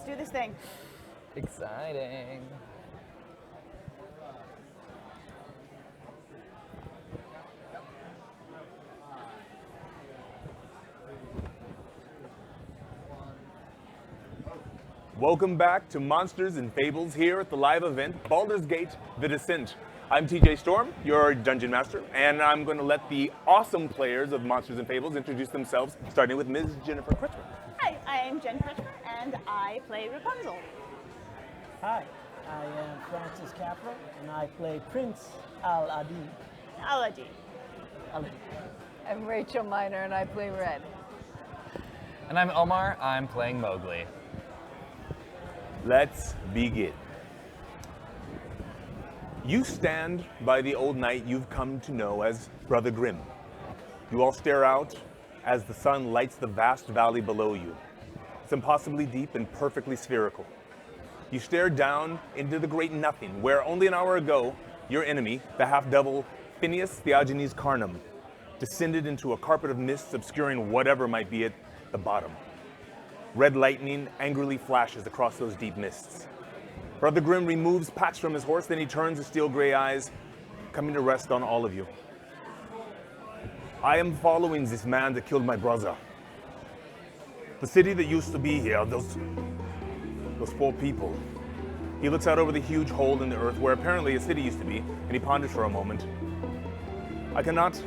do this thing. Exciting. Welcome back to Monsters and Fables here at the live event, Baldur's Gate, The Descent. I'm TJ Storm, your Dungeon Master, and I'm going to let the awesome players of Monsters and Fables introduce themselves, starting with Ms. Jennifer Kretschmer. Hi, I am Jen Kretschmer, and I play Rapunzel. Hi, I am Francis Capra, and I play Prince Al-Adin. Aladdin. I'm Rachel Miner, and I play Red. And I'm Omar, I'm playing Mowgli. Let's begin. You stand by the old knight you've come to know as Brother Grimm. You all stare out as the sun lights the vast valley below you. It's impossibly deep and perfectly spherical. You stare down into the great nothing, where only an hour ago, your enemy, the half-devil Phineas Theagenes Carnum, descended into a carpet of mists obscuring whatever might be at the bottom. Red lightning angrily flashes across those deep mists. Brother Grimm removes Pax from his horse, then he turns his steel gray eyes, coming to rest on all of you. I am following this man that killed my brother. The city that used to be here, those poor people. He looks out over the huge hole in the earth where apparently a city used to be, and he ponders for a moment. I cannot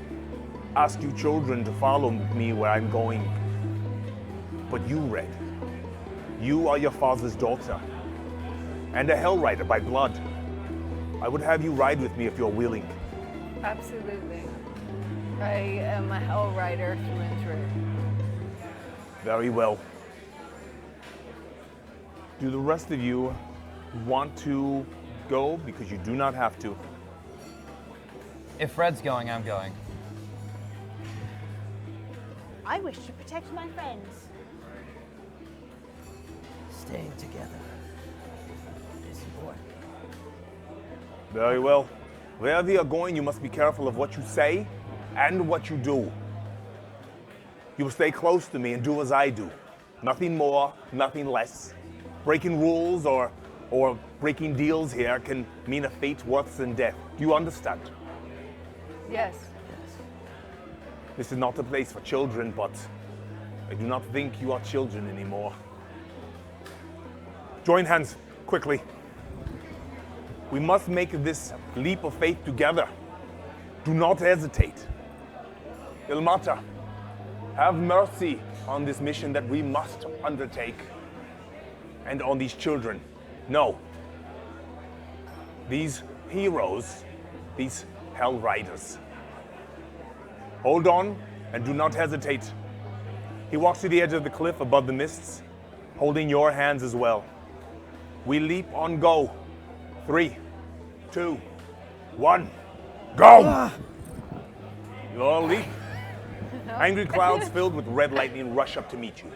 ask you children to follow me where I'm going. But you, Red, you are your father's daughter, and a Hell Rider by blood. I would have you ride with me if you're willing. Absolutely. I am a Hell Rider through and through. Very well. Do the rest of you want to go? Because you do not have to. If Red's going, I'm going. I wish to protect my friends. Staying together is important. Very well. Wherever you are going, you must be careful of what you say and what you do. You will stay close to me and do as I do. Nothing more, nothing less. Breaking rules or breaking deals here can mean a fate worse than death. Do you understand? Yes. This is not a place for children, but I do not think you are children anymore. Join hands, quickly. We must make this leap of faith together. Do not hesitate. Ilmata, have mercy on this mission that we must undertake, and on these children. No. These heroes, these Hell Riders. Hold on and do not hesitate. He walks to the edge of the cliff above the mists, holding your hands as well. We leap on go. 3, 2, 1, go! You all leap. Angry clouds filled with red lightning rush up to meet you.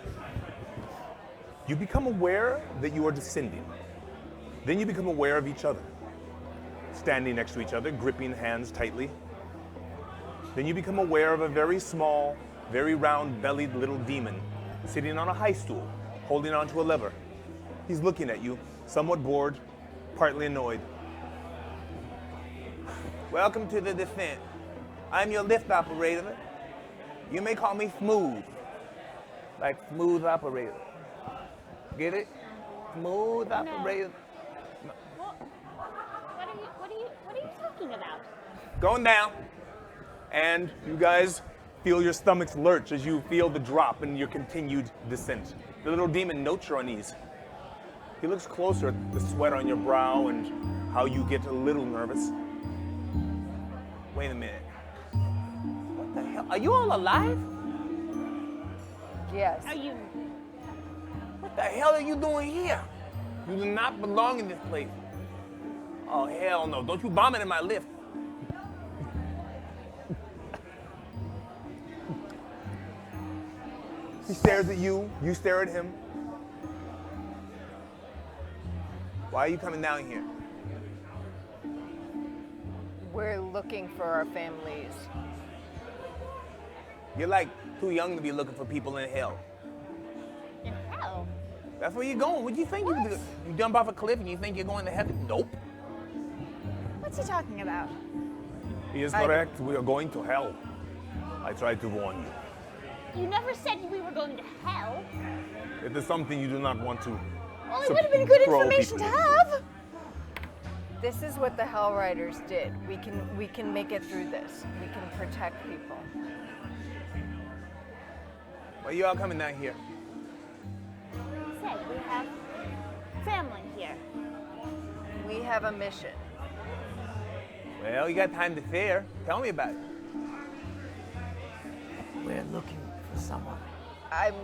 You become aware that you are descending. Then you become aware of each other, standing next to each other, gripping hands tightly. Then you become aware of a very small, very round-bellied little demon sitting on a high stool, holding onto a lever. He's looking at you, somewhat bored, partly annoyed. Welcome to the Descent. I'm your lift operator. You may call me Smooth, like smooth operator. Get it? Smooth operator. What are you talking about? Going down. And you guys feel your stomachs lurch as you feel the drop in your continued descent. The little demon notes your unease. He looks closer at the sweat on your brow and how you get a little nervous. Wait a minute. What the hell? Are you all alive? Yes. Are you? What the hell are you doing here? You do not belong in this place. Oh, hell no. Don't you vomit in my lift. He stares at you. You stare at him. Why are you coming down here? We're looking for our families. You're like too young to be looking for people in hell. In hell? That's where you're going. What do you think you do? You jump off a cliff and you think you're going to heaven? Nope. What's he talking about? He is correct. We are going to hell. I tried to warn you. You never said we were going to hell. It is something you do not want to. Well, it would have been good throw information to people in. have. This is what the Hell Riders did. We can make it through this. We can protect people. Why you all coming down here? Said we have family here. We have a mission. Well, you got time to spare. Tell me about it. We're looking for someone. I'm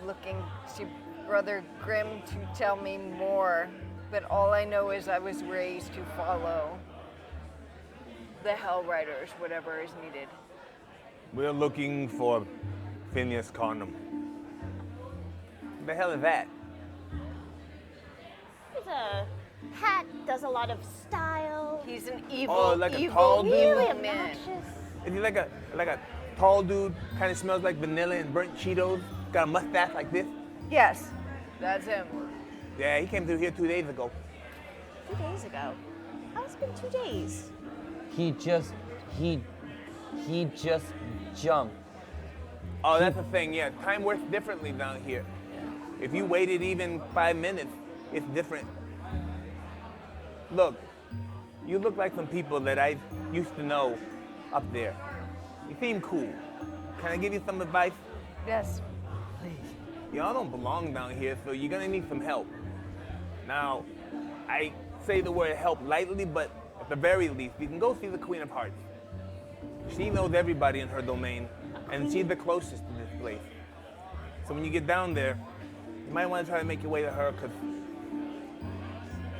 looking to Brother Grimm to tell me more, but all I know is I was raised to follow the Hell Riders, whatever is needed. We're looking for Phineas Carnum. What the hell is that? He's a hat, does a lot of style. He's an evil, Oh, like a evil, tall dude? evil Really man. obnoxious. Is he like a tall dude? Kind of smells like vanilla and burnt Cheetos. Got a mustache like this. Yes, that's him. Yeah, he came through here 2 days ago. 2 days ago. How has it been 2 days? He just jumped. Oh, that's the thing. Yeah, time works differently down here. If you waited even 5 minutes, it's different. Look, you look like some people that I used to know up there. You seem cool. Can I give you some advice? Yes. Please. Y'all don't belong down here, so you're gonna need some help. Now, I say the word help lightly, but at the very least, you can go see the Queen of Hearts. She knows everybody in her domain, and she's the closest to this place. So when you get down there, you might want to try to make your way to her, because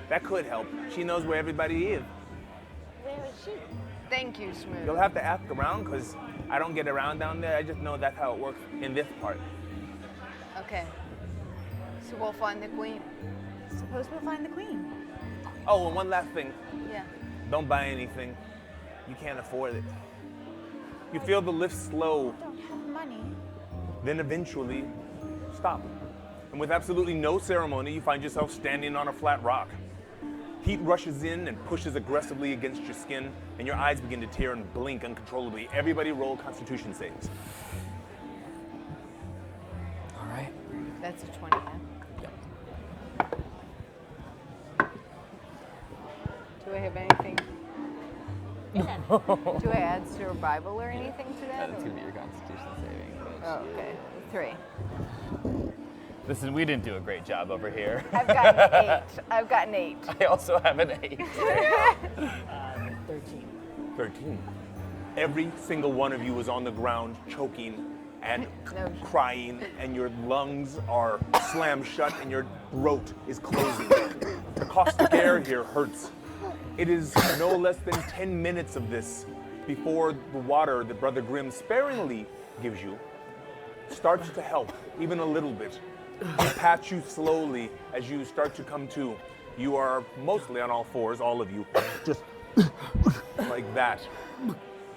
that could help. She knows where everybody is. Where is she? Thank you, Smooth. You'll have to ask around, because I don't get around down there. I just know that's how it works in this part. Okay. So we'll find the queen. Suppose we'll find the queen. Oh, and one last thing. Yeah. Don't buy anything. You can't afford it. You feel the lift slow, Don't have money. then eventually stop. And with absolutely no ceremony, you find yourself standing on a flat rock. Heat rushes in and pushes aggressively against your skin, and your eyes begin to tear and blink uncontrollably. Everybody roll Constitution saves. All right. That's a 20, yeah. Do I have anything? Do I add survival or anything to that? That's gonna be your Constitution saving. Oh, okay. 3. Listen, we didn't do a great job over here. I've got an 8. I've got an 8. I also have an 8. 13. 13. Every single one of you is on the ground, choking and crying, and your lungs are slammed shut, and your throat is closing. The caustic air here hurts. It is no less than 10 minutes of this before the water that Brother Grimm sparingly gives you starts to help, even a little bit. He pats you slowly as you start to come to. You are mostly on all fours, all of you, just like that.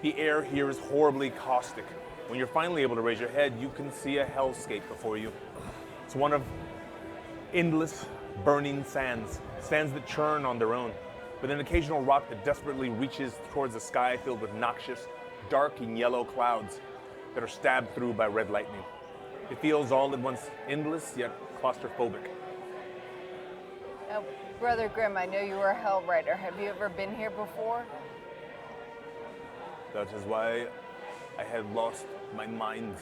The air here is horribly caustic. When you're finally able to raise your head, you can see a hellscape before you. It's one of endless burning sands, sands that churn on their own, with an occasional rock that desperately reaches towards the sky filled with noxious, dark and yellow clouds that are stabbed through by red lightning. It feels all at once endless yet claustrophobic. Now, Brother Grimm, I know you are a Hell Rider. Have you ever been here before? That is why I had lost my mind.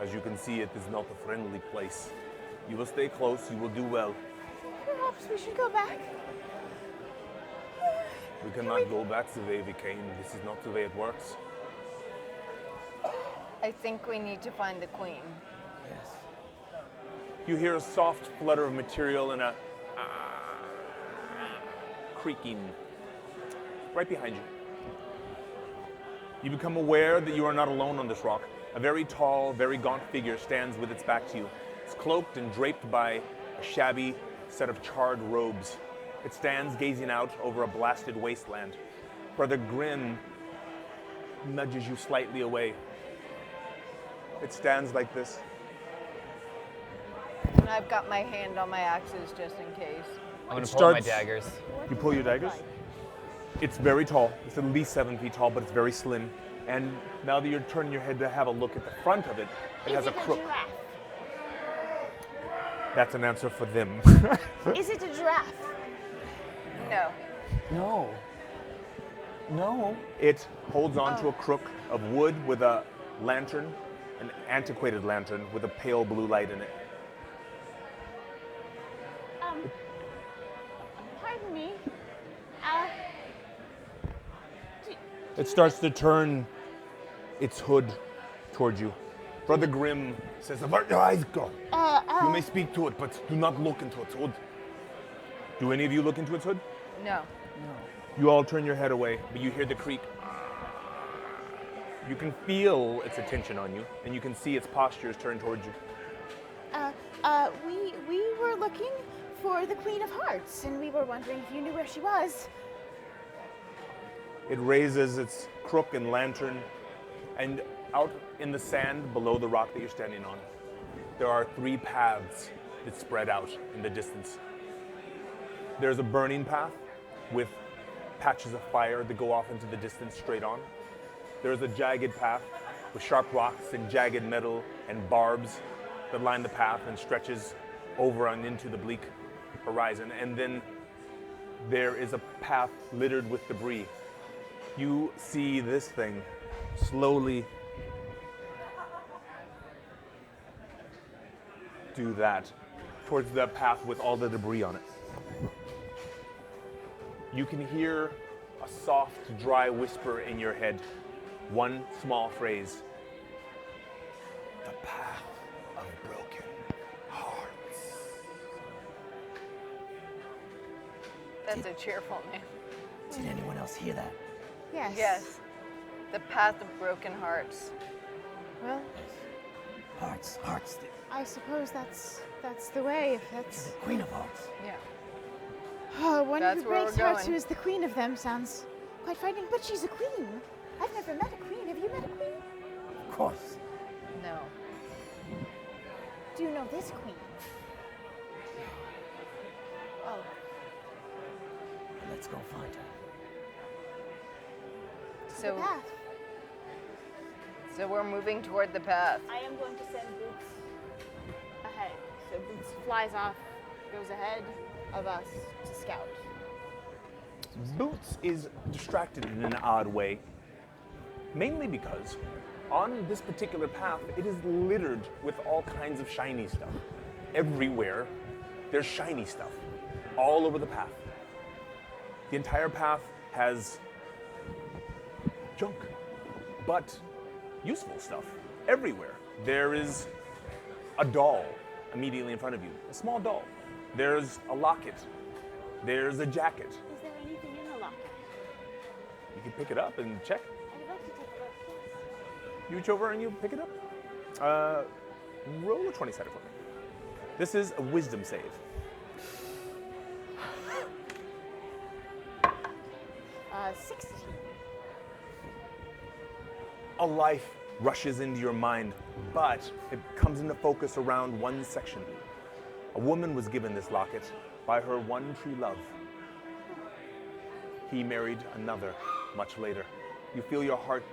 As you can see, it is not a friendly place. You will stay close, you will do well. Perhaps we should go back. We cannot go back the way we came. This is not the way it works. I think we need to find the queen. Yes. You hear a soft flutter of material and a creaking right behind you. You become aware that you are not alone on this rock. A very tall, very gaunt figure stands with its back to you. It's cloaked and draped by a shabby set of charred robes. It stands gazing out over a blasted wasteland. Brother Grimm nudges you slightly away. It stands like this. And I've got my hand on my axes just in case. I'm gonna It pull out my starts- daggers. What You does pull it your look daggers? like? It's very tall. It's at least 7 feet tall, but it's very slim. And now that you're turning your head to have a look at the front of it, it has Is a it crook. giraffe? That's an answer for them. Is it a giraffe? No. No. No. It holds on to a crook of wood with a lantern, an antiquated lantern with a pale blue light in it. Pardon me. It starts to turn its hood towards you. Brother Grimm says, "Avert your eyes, go. You may speak to it, but do not look into its hood." Do any of you look into its hood? No. You all turn your head away, but you hear the creak. You can feel its attention on you, and you can see its postures turn towards you. We were looking for the Queen of Hearts, and we were wondering if you knew where she was. It raises its crook and lantern, and out in the sand below the rock that you're standing on, there are 3 paths that spread out in the distance. There's a burning path with patches of fire that go off into the distance straight on. There's a jagged path with sharp rocks and jagged metal and barbs that line the path and stretches over and into the bleak horizon. And then there is a path littered with debris. You see this thing slowly do that towards the path with all the debris on it. You can hear a soft, dry whisper in your head. One small phrase. The path of broken hearts. That's a cheerful name. Did anyone else hear that? Yes. Yes. The path of broken hearts. Well, Hearts, hearts. I suppose that's the way. If The that's Queen of Hearts. Yeah. one That's who where breaks we're hearts going. who is the queen of them sounds quite frightening. But she's a queen. I've never met a queen. Have you met a queen? Of course. No. Do you know this queen? Oh, Let's go find her. the So, path. so we're moving toward the path. I am going to send Boots ahead. So Boots flies off, goes ahead of us to scout. Boots is distracted in an odd way, mainly because on this particular path, it is littered with all kinds of shiny stuff. Everywhere, there's shiny stuff all over the path. The entire path has junk, but useful stuff everywhere. There is a doll immediately in front of you, a small doll. There's a locket. There's a jacket. Is there anything in the locker? You can pick it up and check. I would like to take a look. Yes. You reach over and you pick it up. Roll a 20-sided for me. This is a wisdom save. 16. A life rushes into your mind, but it comes into focus around one section. A woman was given this locket by her one true love. He married another much later. You feel your heart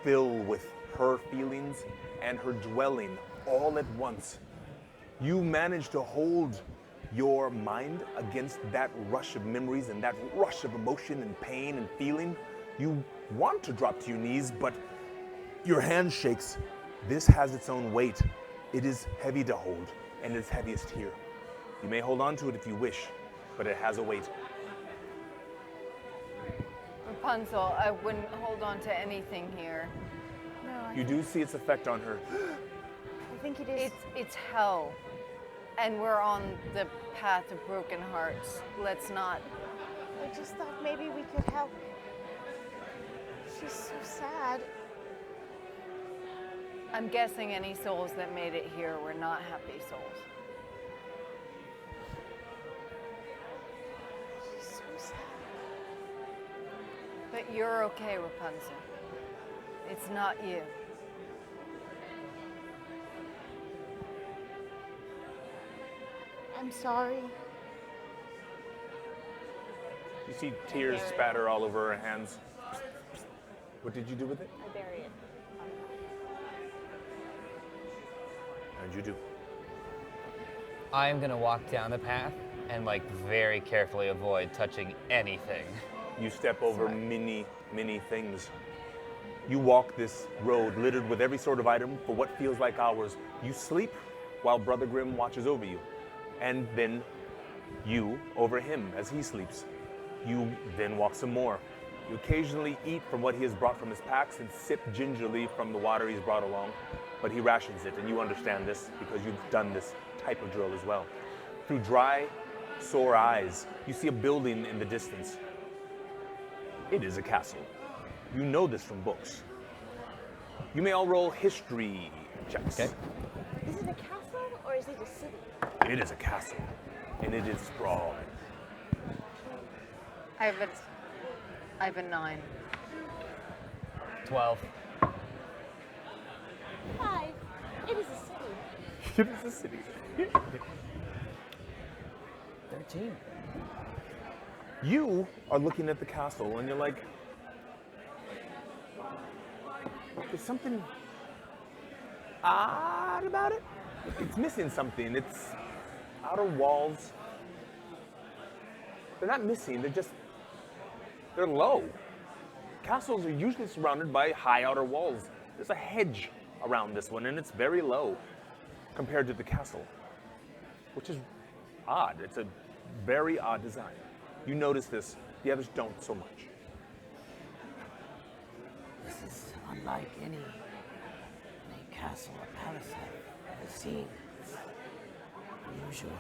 fill with her feelings and her dwelling all at once. You manage to hold your mind against that rush of memories and that rush of emotion and pain and feeling. You want to drop to your knees, but your hand shakes. This has its own weight. It is heavy to hold, and it's heaviest here. You may hold on to it if you wish, but it has a weight. Rapunzel, I wouldn't hold on to anything here. No, You do see its effect on her. I think it is. It's hell. And we're on the path of broken hearts. Let's not. I just thought maybe we could help. She's so sad. I'm guessing any souls that made it here were not happy souls. She's so sad. But you're okay, Rapunzel. It's not you. I'm sorry. You see tears spatter all over her hands. What did you do with it? I bury it. How'd you do? I'm gonna walk down the path and like very carefully avoid touching anything. You step over many, many things. You walk this road littered with every sort of item for what feels like hours. You sleep while Brother Grimm watches over you. And then you over him as he sleeps. You then walk some more. You occasionally eat from what he has brought from his packs and sip gingerly from the water he's brought along. But he rations it, and you understand this because you've done this type of drill as well. Through dry, sore eyes, you see a building in the distance. It is a castle. You know this from books. You may all roll history checks. Okay. Is it a castle or is it a city? It is a castle, and it is sprawling. I have a 9. 12. 5. It is a city. It is a city. 13. You are looking at the castle, and you're like, there's something odd about it. It's missing something. Its outer walls, they're not missing, they're low. Castles are usually surrounded by high outer walls. There's a hedge around this one, and it's very low compared to the castle, which is odd. It's a very odd design. You notice this, the others don't so much. This is unlike any castle or palace I've ever seen. It's unusual.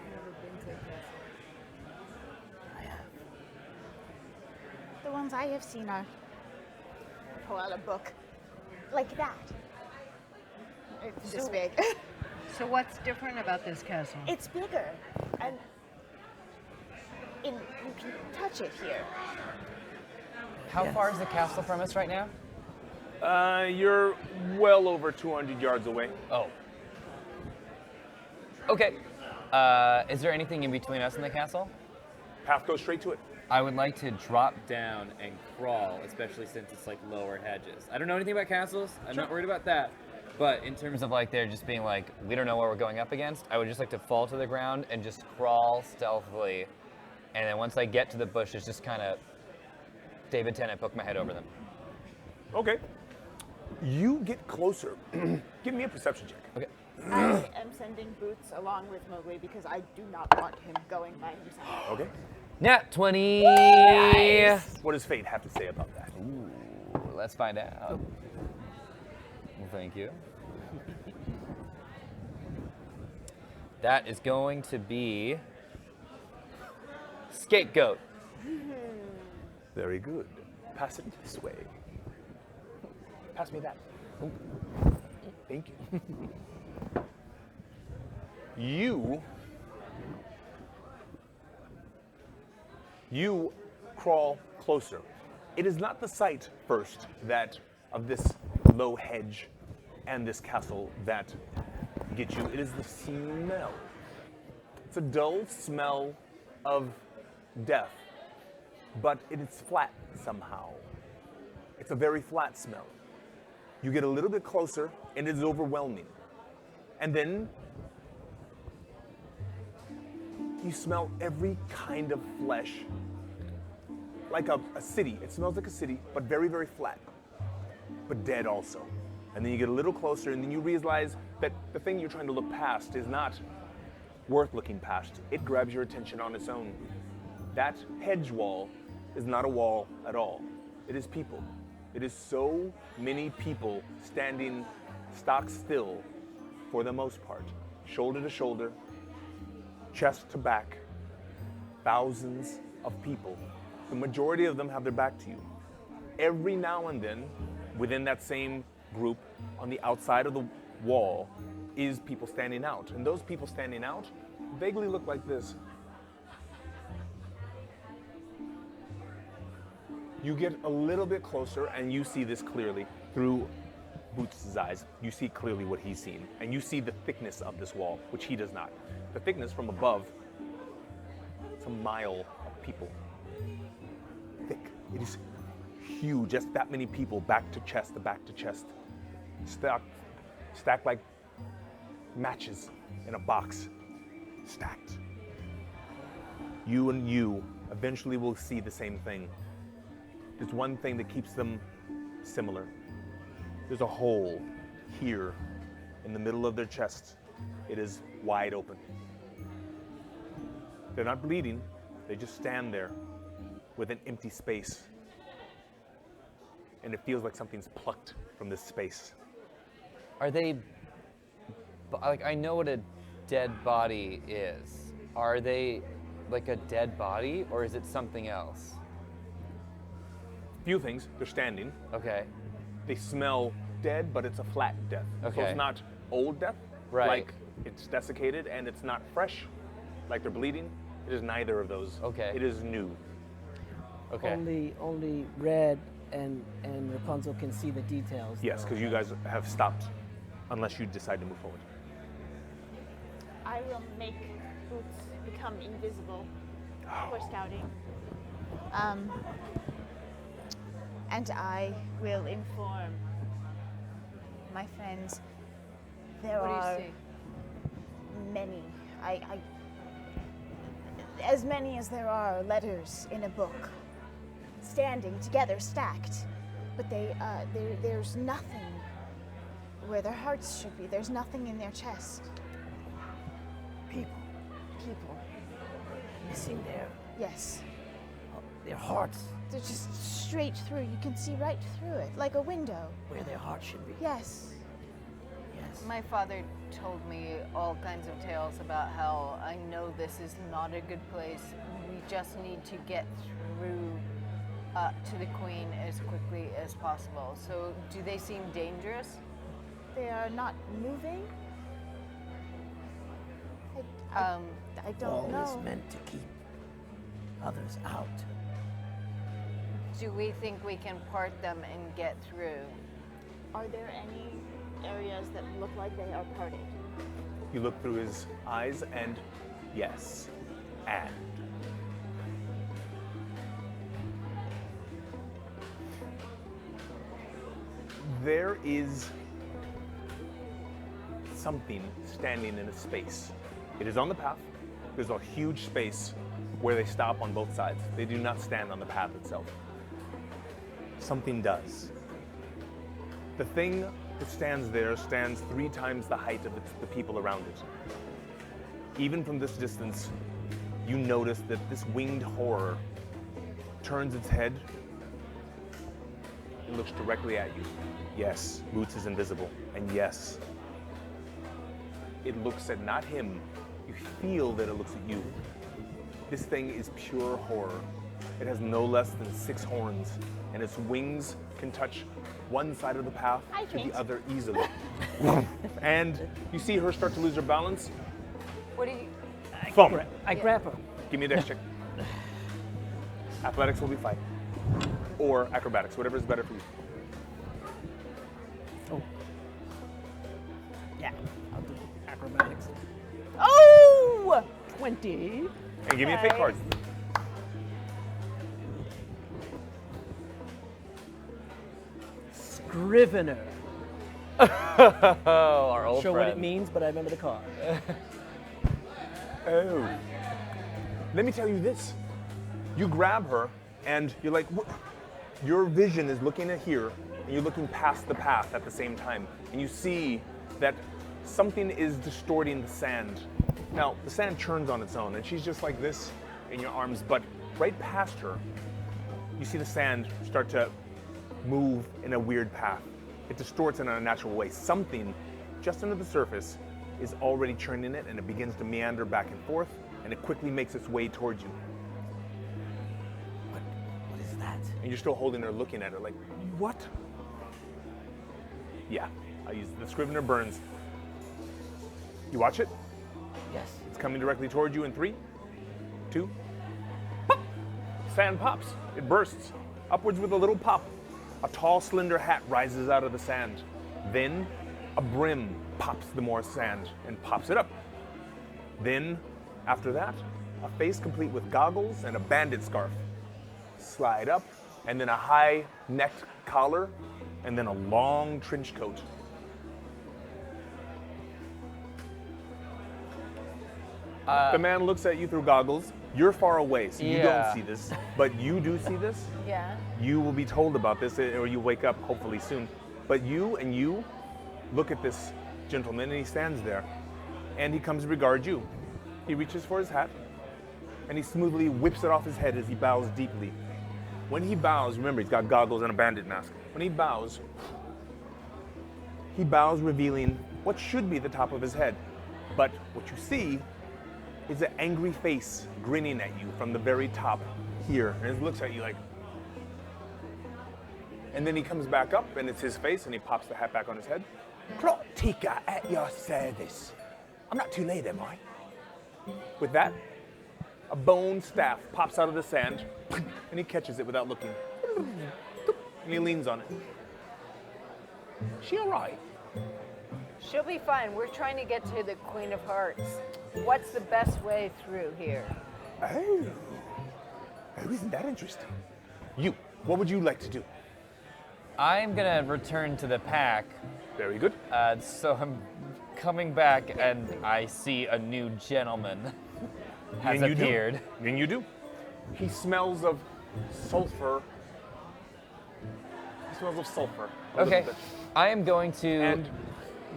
Never been to a castle. I have. The ones I have seen are pull out a book like that. It's this So- big. So what's different about this castle? It's bigger, and you can touch it here. How far is the castle from us right now? You're well over 200 yards away. Oh. Okay. Is there anything in between us and the castle? Path goes straight to it. I would like to drop down and crawl, especially since it's like lower hedges. I don't know anything about castles. I'm not worried about that. But in In terms of like there just being like, we don't know what we're going up against, I would just like to fall to the ground and just crawl stealthily. And then once I get to the bushes, just kind of David Tennant, poke my head over them. Okay. You get closer. Give me a perception check. Okay. I am sending Boots along with Mowgli because I do not want him going by himself. Okay. Nat 20! What does fate have to say about that? Ooh, let's find out. Well, thank you. That is going to be scapegoat. Very good. Pass it this way. Pass me that. Oh. Thank you. You crawl closer. It is not the sight first that of this low hedge and this castle that get you. It is the smell. It's a dull smell of death, but it is flat somehow. It's a very flat smell. You get a little bit closer, and it is overwhelming. And then you smell every kind of flesh. Like a city. It smells like a city, but very, very flat. But dead also. And then you get a little closer, and then you realize that the thing you're trying to look past is not worth looking past. It grabs your attention on its own. That hedge wall is not a wall at all. It is people. It is so many people standing stock still for the most part, shoulder to shoulder, chest to back, thousands of people. The majority of them have their back to you. Every now and then, within that same group, on the outside of the wall, is people standing out. And those people standing out vaguely look like this. You get a little bit closer and you see this clearly through Boots' eyes, you see clearly what he's seen, and you see the thickness of this wall, which he does not. The thickness from above, it's a mile of people. Thick. It is huge. Just that many people, back to chest, stacked like matches in a box, stacked. You and you eventually will see the same thing. There's one thing that keeps them similar. There's a hole here in the middle of their chest. It is wide open. They're not bleeding, they just stand there with an empty space. And it feels like something's plucked from this space. Are they, like, I know what a dead body is. Are they like a dead body, or is it something else? Few things, they're standing. Okay. They smell dead, but it's a flat death. So Okay. it's not old death, Right. like it's desiccated, and it's not fresh, like they're bleeding. It is neither of those. Okay. It is new. Okay. Only Red and Rapunzel can see the details. Yes, because you guys have stopped, unless you decide to move forward. I will make Boots become invisible for scouting. And I will inform my friends. There What are do you many. As many as there are letters in a book, standing together, stacked. But there's nothing where their hearts should be. There's nothing in their chest. People People. missing Yes. their hearts, They're just straight through. You can see right through it, like a window. where their hearts should be. Yes. Yes. My father told me all kinds of tales about how I know this is not a good place. We just need to get through to the Queen as quickly as possible. So, do they seem dangerous? They are not moving. I don't Wall know. is meant to keep others out. Do we think we can part them and get through? Are there any areas that look like they are parted? You look through his eyes, and yes, and. There is something standing in a space. It is on the path. There's a huge space where they stop on both sides. They do not stand on the path itself. Something does. The thing that stands there stands 3 times the height of the people around it. Even from this distance, you notice that this winged horror turns its head and looks directly at you. Yes, Boots is invisible, and yes, it looks at not him. You feel that it looks at you. This thing is pure horror. It has no less than 6 horns, and its wings can touch one side of the path I to the can't. other easily. And you see her start to lose her balance. What do you? Thump. I grab her. Give me a dex check. Athletics will be fine. Or acrobatics, whatever is better for you. Oh. Yeah, I'll do acrobatics. Oh! 20. And give me a fake Okay. card. Scrivener. Oh, our old Not sure friend. what it means, but I remember the card. Oh. Let me tell you this. You grab her, and you're like, what? Your vision is looking at here, and you're looking past the path at the same time. And you see that something is distorting the sand. Now, the sand churns on its own, and she's just like this in your arms, but right past her, you see the sand start to move in a weird path. It distorts in an unnatural way. Something just under the surface is already churning it, and it begins to meander back and forth, and it quickly makes its way towards you. What is that? And you're still holding her, looking at her like, what? Yeah, I use the Scrivener Burns. You watch it? Yes. It's coming directly toward you in 3, 2, pop! Sand pops. It bursts upwards with a little pop. A tall, slender hat rises out of the sand. Then a brim pops the more sand and pops it up. Then, after that, a face complete with goggles and a bandit scarf. Slide up, and then a high-necked collar, and then a long trench coat. The man looks at you through goggles. You're far away, so you Yeah. don't see this, but you do see this. Yeah. You will be told about this, or you wake up hopefully soon. But you look at this gentleman, and he stands there, and he comes to regard you. He reaches for his hat, and he smoothly whips it off his head as he bows deeply. When he bows, remember he's got goggles and a bandit mask. When he bows revealing what should be the top of his head. But what you see is an angry face grinning at you from the very top here. And he looks at you like, and then he comes back up, and it's his face, and he pops the hat back on his head. Clock ticker at your service. I'm not too late, am I? With that, a bone staff pops out of the sand, and he catches it without looking. And he leans on it. She all right? She'll be fine. We're trying to get to the Queen of Hearts. What's the best way through here? Oh, isn't that interesting? You, what would you like to do? I'm gonna return to the pack. Very good. So I'm coming back and I see a new gentleman has And you appeared. do. And you do. He smells of sulfur. He smells of sulfur. a little Okay, bit. I am going to. And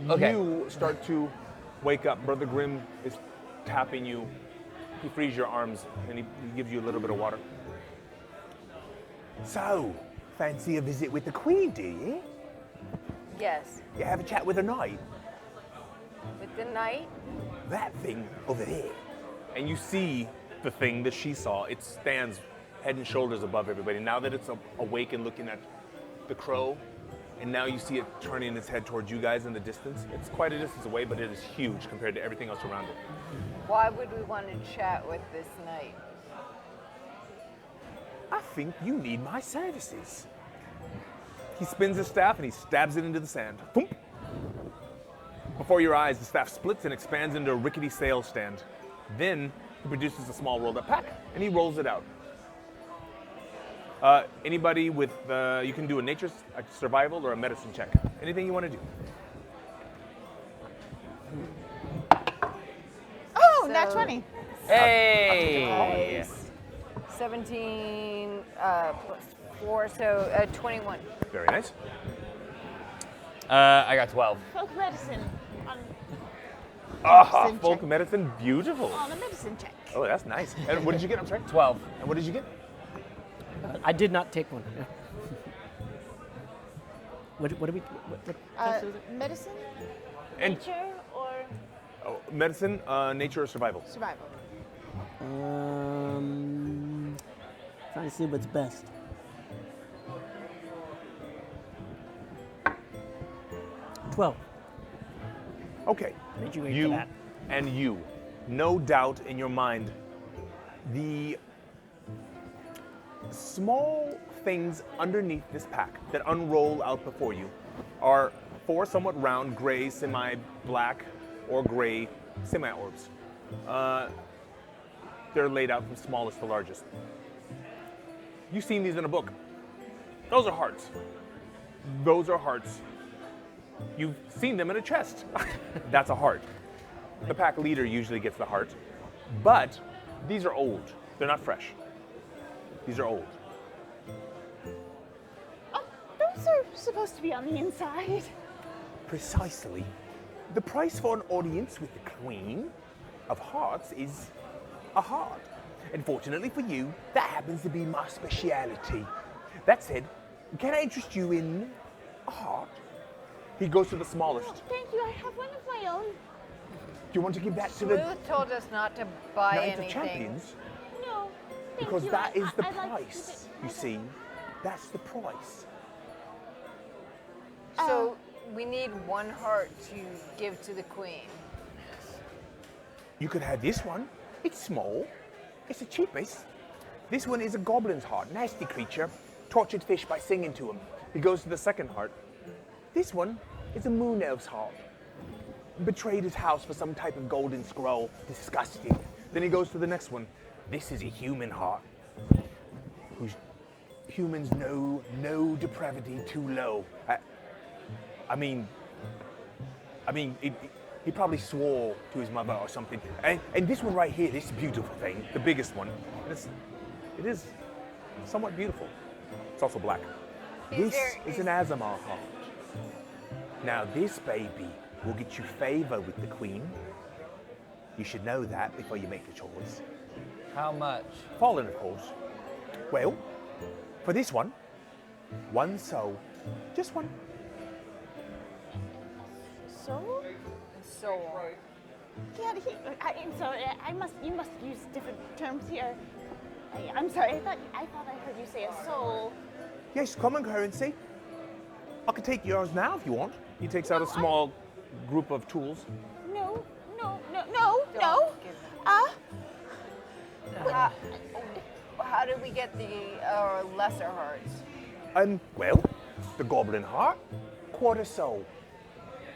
Okay. you start to wake up. Brother Grimm is tapping you. He frees your arms and he gives you a little bit of water. So, fancy a visit with the Queen, do you? Yes. You have a chat with her knight? With the knight? That thing over there. And you see the thing that she saw. It stands head and shoulders above everybody. Now that it's awake and looking at the crow, and now you see it turning its head towards you guys in the distance. It's quite a distance away, but it is huge compared to everything else around it. Why would we want to chat with this knight? I think you need my services. He spins his staff and he stabs it into the sand. Boom. Before your eyes, the staff splits and expands into a rickety sail stand. Then he produces a small rolled up pack and he rolls it out. Anybody with, you can do a nature, a survival, or a medicine check. Anything you want to do. Oh, nat So- 20. Hey! 17 plus 4, so 21. Very nice. I got 12. Folk medicine on, Folk check. medicine, beautiful. on a medicine check. Oh, that's nice. And what did you get? I'm sorry? 12. And what did you get? I did not take one. What do we? What class is it? Medicine, And nature, or medicine, nature, or survival. survival? Trying to see what's best. $12. Okay. Made you wait for that. And you, no doubt in your mind, the small things underneath this pack that unroll out before you are 4 somewhat round, gray, semi-black, or gray semi-orbs. They're laid out from smallest to largest. You've seen these in a book. Those are hearts. Those are hearts. You've seen them in a chest. That's a heart. The pack leader usually gets the heart, but these are old. They're not fresh. These are old. Oh, those are supposed to be on the inside. Precisely. The price for an audience with the Queen of Hearts is a heart. And fortunately for you, that happens to be my speciality. That said, can I interest you in a heart? He goes to the smallest. Thank you. I have one of my own. Do you want to give that to the Smooth told us not to buy Knight of anything. Champions? No, thank Because you. that is the I'd like to keep price, it. you see. That's the price. So we need one heart to give to the queen. You could have this one. It's small. It's the cheapest. This one is a goblin's heart, nasty creature, tortured fish by singing to him. He goes to the second heart. This one It's a moon elf's heart. Betrayed his house for some type of golden scroll. Disgusting. Then he goes to the next one. This is a human heart. Whose humans know no depravity too low. I mean, he probably swore to his mother or something. And this one right here, this beautiful thing, the biggest one, it is somewhat beautiful. It's also black. This is an Azamar heart. Now this baby will get you favor with the queen. You should know that before you make the choice. How much? Fallen, of course. Well, for this one soul. Just one. Soul? Soul. I'm sorry. You must use different terms here. I'm sorry. I thought I heard you say a soul. Yes, common currency. I can take yours now if you want. He takes out a small group of tools. No. Don't give them. How do we get the lesser hearts? Well, the goblin heart, quarter soul.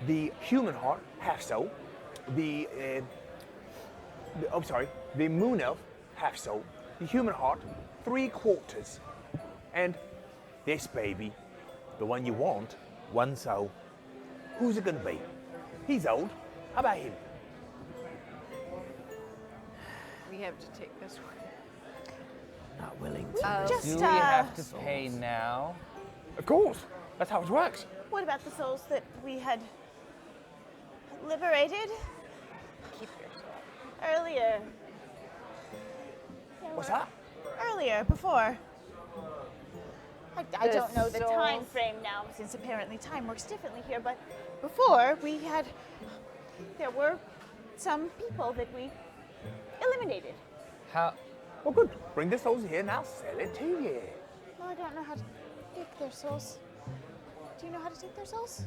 The human heart, half soul. The moon elf, half soul. The human heart, 3/4. And this baby, the one you want, 1 soul. Who's it gonna be? He's old. How about him? We have to take this one. Not willing to. Do we have to pay now? Of course. That's how it works. What about the souls that we had liberated Keep yourself. earlier? What's that? Earlier, before. I The don't know the time souls. frame now, since apparently time works differently here, but before there were some people that we eliminated. How? Well, good. Bring the souls here and I'll sell it to you. Well, I don't know how to take their souls. Do you know how to take their souls?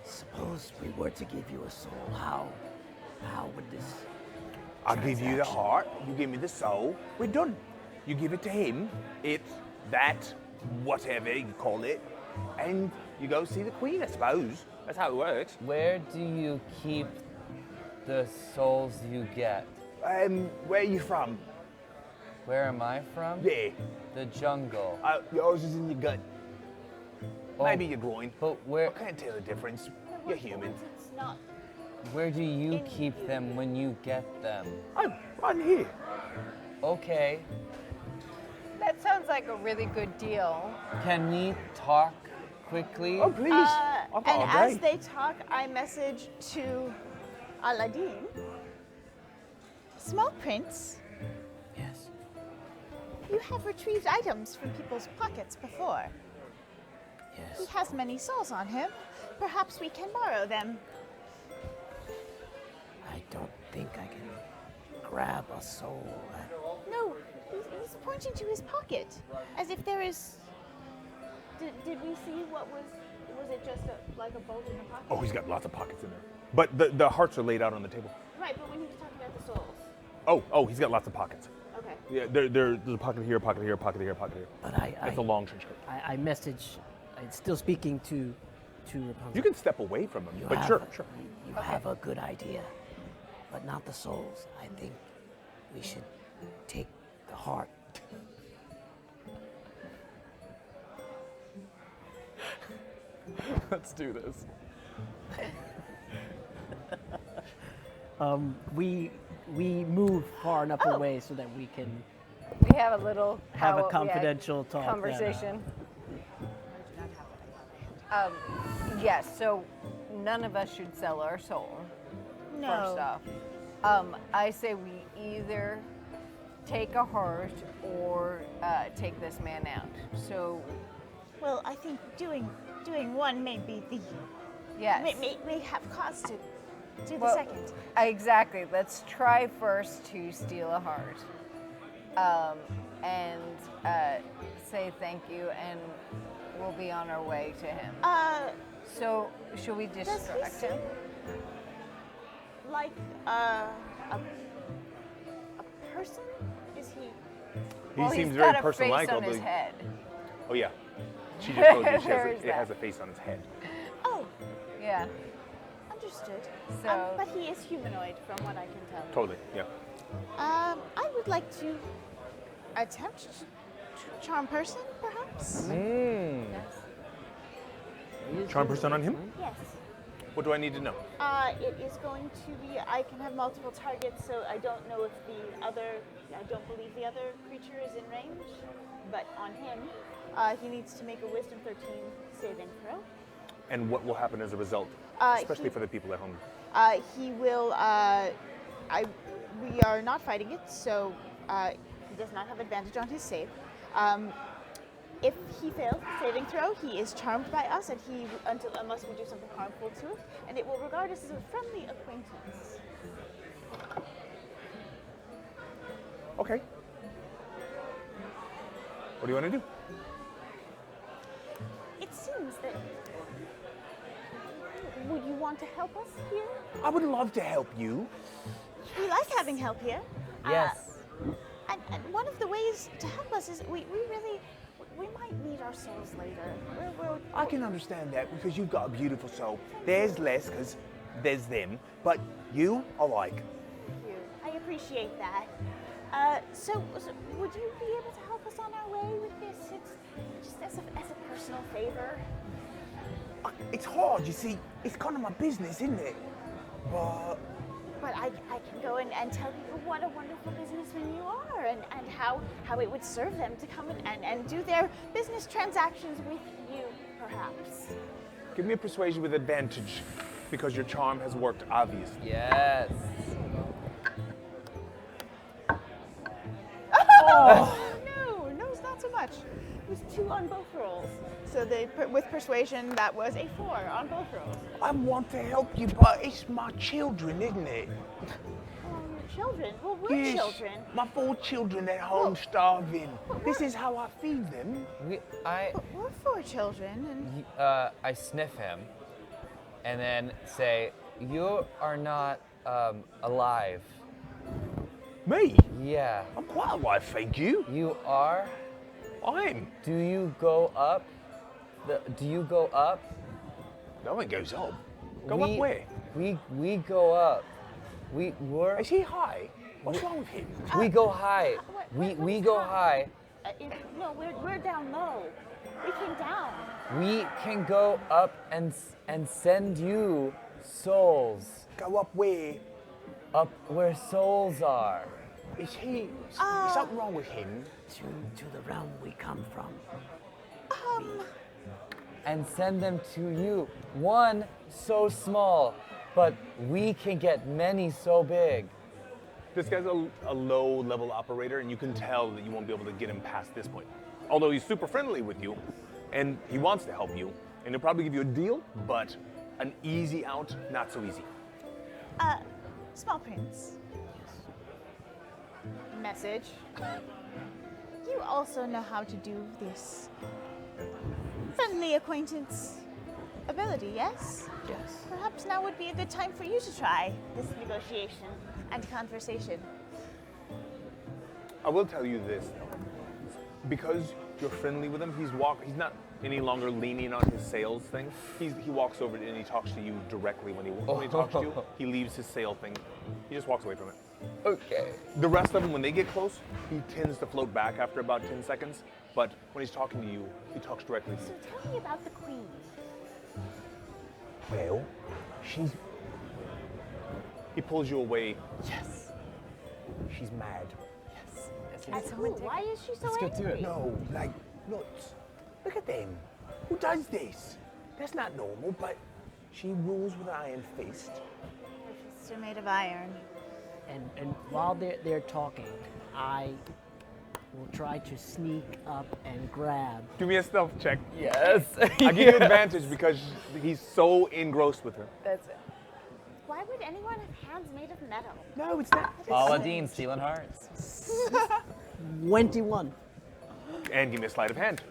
Suppose we were to give you a soul, how would this? I'll give you the heart, you give me the soul, we're done. You give it to him, it's that, whatever you call it, and you go see the queen, I suppose. That's how it works. Where do you keep the souls you get? Where are you from? Where am I from? Yeah. The jungle. Yours is in your gut. Oh, Maybe your groin. But where? I can't tell the difference. You're human. It's not. Where do you keep them when you get them? I'm here. Okay. That sounds like a really good deal. Can we talk quickly? Oh, please. I've got And all as day. they talk, I message to Aladdin. Small prince, Yes. you have retrieved items from people's pockets before. He Yes. has many souls on him. Perhaps we can borrow them. I don't think I can grab a soul. No, he's pointing to his pocket, as if there is. Did we see what was? Was it just like a bolt in the pocket? Oh, he's got lots of pockets in there. But the hearts are laid out on the table. Right, but when he was talking about the souls. Oh, he's got lots of pockets. Okay. Yeah, there's a pocket here, pocket here, pocket here, pocket here. But It's a long trench coat. I message. I'm still speaking to Rapunzel. You can step away from him, You but have sure, a- sure. You have a good idea, but not the souls. I think we should take the heart. Let's do this. We move far enough away so that we can We have a little have a confidential talk. that, conversation. Yes, so none of us should sell our soul. No. First off, I say we either take a heart or take this man out. So Well, I think doing one may be the yes, may have cause to do the Well, second. Exactly. Let's try first to steal a heart, and say thank you, and we'll be on our way to him. So, should we Does distract he him? seem like a person? Is he? Well, He seems he's very got a person-like, face on his although- head. Oh yeah. She just told you There is it has that. a face on his head. Oh, Yeah. Understood. So- but he is humanoid, from what I can tell. Totally, yeah. I would like to attempt to charm person, perhaps. Charm person on him? Yes. What do I need to know? It is going to be. I can have multiple targets, so I don't know if the other. I don't believe the other creature is in range, but on him, he needs to make a Wisdom 13 saving throw. And what will happen as a result? Especially he- for the people at home. He will. We are not fighting it, so he does not have advantage on his save. If he fails the saving throw, he is charmed by us, and unless we do something harmful to it, and it will regard us as a friendly acquaintance. Okay. What do you want to do? It seems that. Would you want to help us here? I would love to help you. We like having help here. Yes. And one of the ways to help us is we might need our souls later. I can understand that because you've got a beautiful soul. There's less because there's them, but you are like. I appreciate that. So would you be able to help us on our way with this? It's just as a personal favor. It's hard, you see. It's kind of my business, isn't it? But I can go and tell people what a wonderful businessman you are and how it would serve them to come and do their business transactions with you, perhaps. Give me a persuasion with advantage, because your charm has worked, obviously. Yes. No, it's not so much. It was 2 on both rolls. So with persuasion, that was a 4 on both rolls. I want to help you, but it's my children, isn't it? Children? Well, we're Yes, children. my 4 children at home starving. This is how I feed them. But we're 4 children, and I sniff him, and then say, "You are not alive." Me? Yeah. I'm quite alive, thank you. You are. I'm. Do you go up? Do you go up? No one goes up. Go up where? We go up. We're. Is he high? What's wrong with him? We go high. what We is go high? high. No, we're down low. We came down. We can go up and send you souls Go up where? up where souls are. Is he? Is something wrong with him? To the realm we come from. And send them to you. One so small, but we can get many so big. This guy's a low-level operator, and you can tell that you won't be able to get him past this point. Although he's super friendly with you, and he wants to help you, and he'll probably give you a deal, but an easy out, not so easy. Small Prince. Message. You also know how to do this friendly acquaintance ability, yes? Yes. Perhaps now would be a good time for you to try this negotiation and conversation. I will tell you this, though. Because you're friendly with him, he's not any longer leaning on his sales thing. He walks over and he talks to you directly when he talks to you. He leaves his sale thing. He just walks away from it. Okay. The rest of them, when they get close, he tends to float back after about 10 seconds. But when he's talking to you, he talks directly to So you. tell me about the queen. Well, she's He pulls you away. she's mad. At who? Why is she so Let's get to angry? it. No, like nuts. Look at them. Who does this? That's not normal, but she rules with an iron fist. Her fists are made of iron. And while they're talking, I will try to sneak up and grab. Do me a stealth check. Yes. I give you advantage because he's so engrossed with her. That's it. Why would anyone have hands made of metal? No, it's not. Aladdin stealing hearts. 21. And give me a sleight of hand.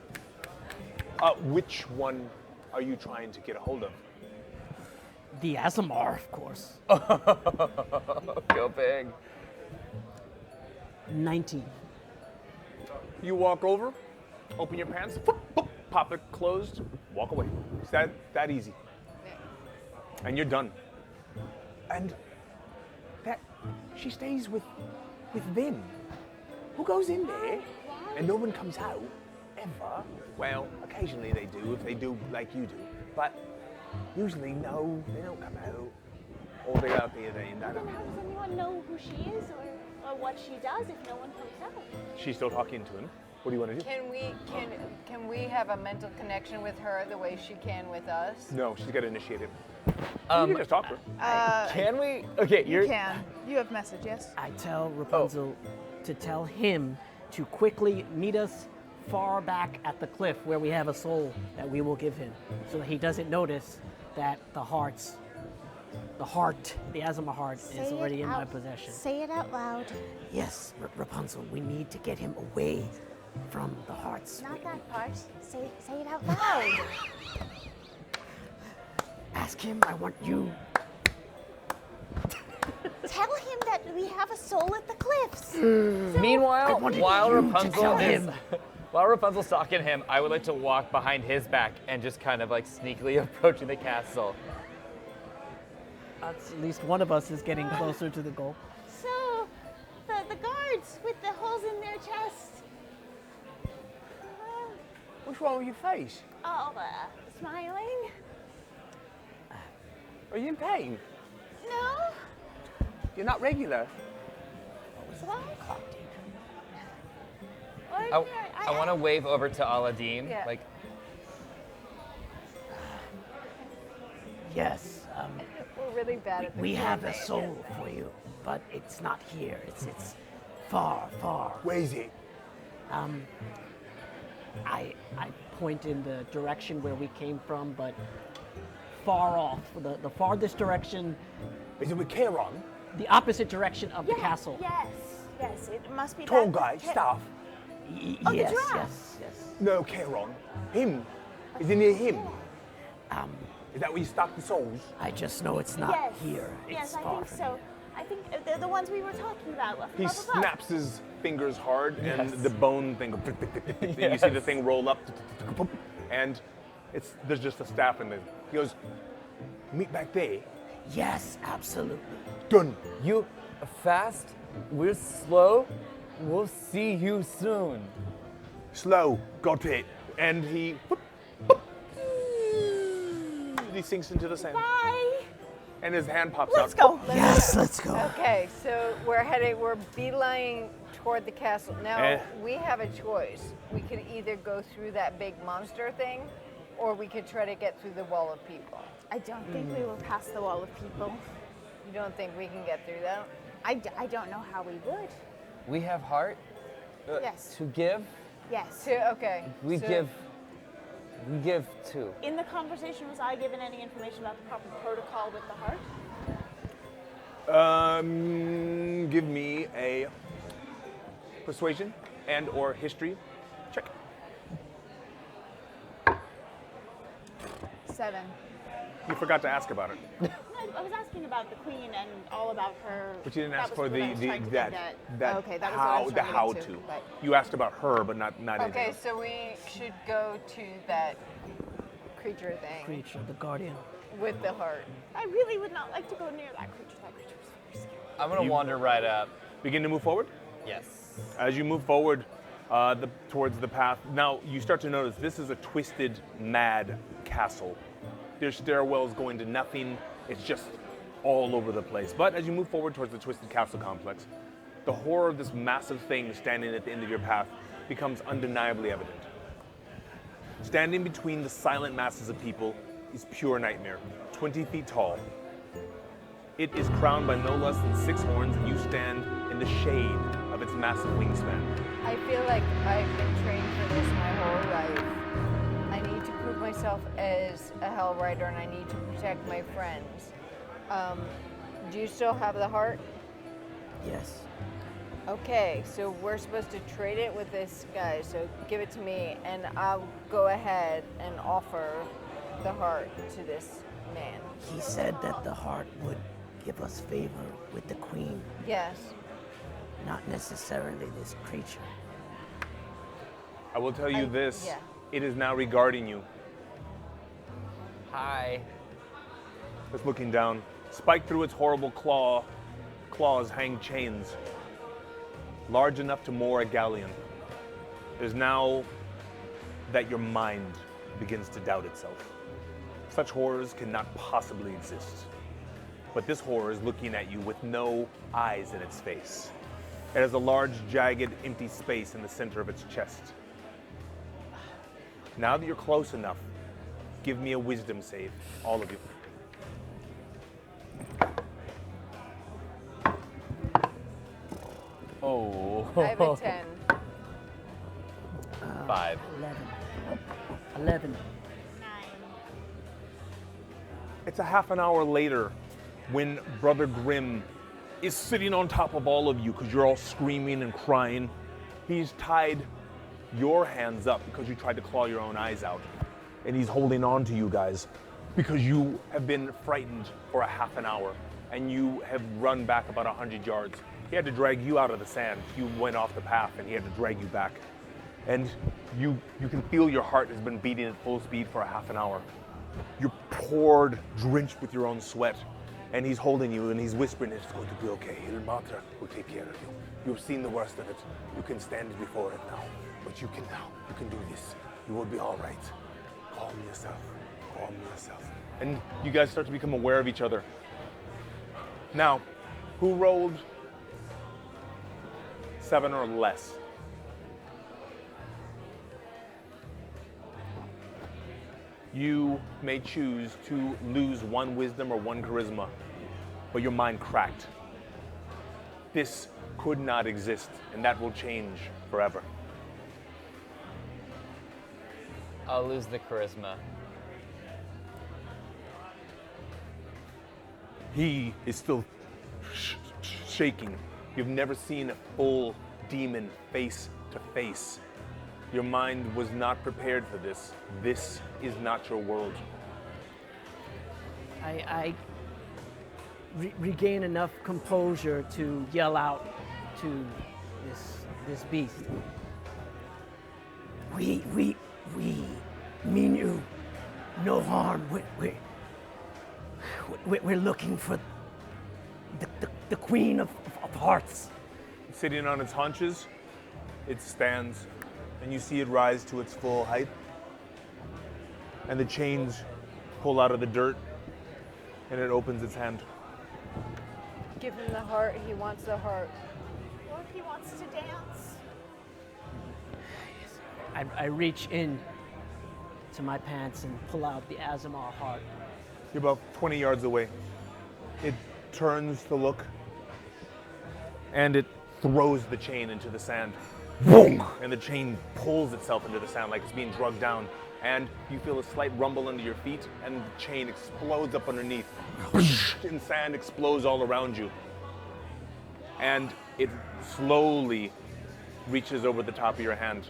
Which one are you trying to get a hold of? The Azamar, of course. Go big. 19. You walk over, open your pants, pop it closed, walk away. It's that easy. and you're done. And that she stays with Vin, who goes in there, and no one comes out ever. Well, occasionally they do if they do like you do, but usually no, they don't come out. Or they're out there. I don't How know. does anyone know who she is or what she does if no one comes out? She's still talking to him. What do you want to do? Can we have a mental connection with her the way she can with us? No, she's got to initiate it. You can just talk to her. Can we? Okay, You can. You have message, yes? I tell Rapunzel to tell him to quickly meet us far back at the cliff where we have a soul that we will give him, so that he doesn't notice that the Azuma heart is already in my possession. Say it out loud. Yes, Rapunzel, we need to get him away from the hearts. Not that part. Say it out loud. Ask him, I want you. Tell him that we have a soul at the cliffs. Meanwhile, wanted while you to Rapunzel tell is, him. while Rapunzel's talking to him, I would like to walk behind his back and just kind of like sneakily approaching the castle. At least one of us is getting closer to the goal. So, the guards with the holes in their chest. What's wrong with your face? Smiling? Are you in pain? No? You're not regular. Well, I want to wave over to Aladdin, Yeah. like, Yes, We're really bad at the we have a coordination. soul for you, but it's not here. It's far, far. Where is it? I point in the direction where we came from, but far off. The farthest direction, Is it with Charon? the opposite direction of the castle. Yes, it must be Tall that- guy, staff. Oh, the Yes, giraffe. yes. No, Charon. Him. Is it near him? Um, Is that where you stock the souls? I just know it's not Yes. here. It's Yes, I far think from so. here. I think they're the ones we were talking about. Up He above. snaps his fingers hard, and Yes. the bone thing goes. And you see the thing roll up, and there's just a staff in there. He goes, "Meet back there." Yes, absolutely. Done. you fast, we're slow, we'll see you soon. Slow. Got it. And he sinks into the sand, Bye. and his hand pops Let's out. go. Yes, let's go. Okay, so we're beelining toward the castle. Now, we have a choice. We could either go through that big monster thing, or we could try to get through the wall of people. I don't think we will pass the wall of people. You don't think we can get through that? I don't know how we would. We have heart Yes. to give. Yes. Okay. We so- give too. In the conversation, was I given any information about the proper protocol with the heart? Give me a persuasion and/or history check. 7. You forgot to ask about it, No, I was asking about the queen and all about her. but you didn't That ask was for what I was trying to get at. Okay, that was what I was the trying how to. to. Right. You asked about her, but not anything Okay, else. so we should go to that creature thing Creature, the guardian. with the heart. I really would not like to go near that creature. That creature was very scary. I'm gonna wander right up. Begin to move forward. Yes. As you move forward towards the path, now you start to notice this is a twisted, mad castle. There's stairwells going to nothing. It's just all over the place. But as you move forward towards the twisted castle complex, the horror of this massive thing standing at the end of your path becomes undeniably evident. Standing between the silent masses of people is pure nightmare, 20 feet tall. It is crowned by no less than 6 horns, and you stand in the shade of its massive wingspan. I feel like I've been trained for this my whole life. I need to prove myself as a Hell Rider, and I need to protect my friends. Do you still have the heart? Yes. Okay, so we're supposed to trade it with this guy, so give it to me, and I'll go ahead and offer the heart to this man. He said that the heart would give us favor with the queen, Yes. not necessarily this creature. I will tell you this, yeah. it is now regarding you. Hi. that's looking down. Spiked through its horrible claws hang chains, large enough to moor a galleon. It is now that your mind begins to doubt itself. Such horrors cannot possibly exist. But this horror is looking at you with no eyes in its face. It has a large, jagged, empty space in the center of its chest. Now that you're close enough, give me a wisdom save, all of you. Oh. I have a 10. 5. 11. It's a half an hour later when Brother Grimm is sitting on top of all of you because you're all screaming and crying. He's tied your hands up because you tried to claw your own eyes out. And he's holding on to you guys because you have been frightened for a half an hour and you have run back about 100 yards. He had to drag you out of the sand. You went off the path and he had to drag you back. And you can feel your heart has been beating at full speed for a half an hour. You're poured, drenched with your own sweat. And he's holding you and he's whispering, it's going to be okay. Il Mater will take care of you. You've seen the worst of it. You can stand before it now. But you can now. You can do this. You will be all right. Calm yourself. Calm yourself. And you guys start to become aware of each other. Now, who rolled 7 or less? You may choose to lose 1 wisdom or 1 charisma, but your mind cracked. This could not exist, and that will change forever. I'll lose the charisma. He is still shaking. You've never seen a full demon face to face. Your mind was not prepared for this. This is not your world. I regain enough composure to yell out to this beast. We mean you no harm. We're looking for the Queen of Hearts. Sitting on its haunches, it stands, and you see it rise to its full height. And the chains pull out of the dirt, and it opens its hand. Give him the heart. He wants the heart. Or if he wants to dance. I reach in to my pants and pull out the Azamar heart. You're about 20 yards away. It turns to look, and it throws the chain into the sand. Boom! And the chain pulls itself into the sand like it's being drugged down. And you feel a slight rumble under your feet, and the chain explodes up underneath. And sand explodes all around you. And it slowly reaches over the top of your hand.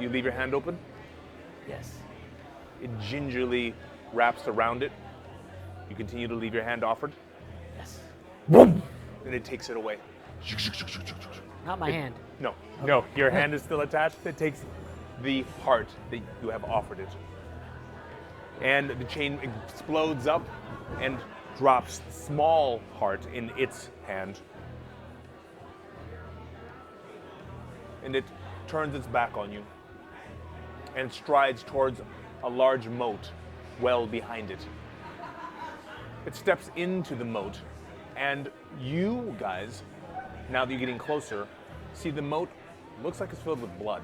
You leave your hand open? Yes. It gingerly wraps around it. You continue to leave your hand offered. Yes. Boom! And it takes it away. Not my hand. No, no, your hand is still attached. It takes the heart that you have offered it. And the chain explodes up and drops the small heart in its hand. And it turns its back on you and strides towards a large moat well behind it. It steps into the moat, and you guys, now that you're getting closer, see the moat looks like it's filled with blood.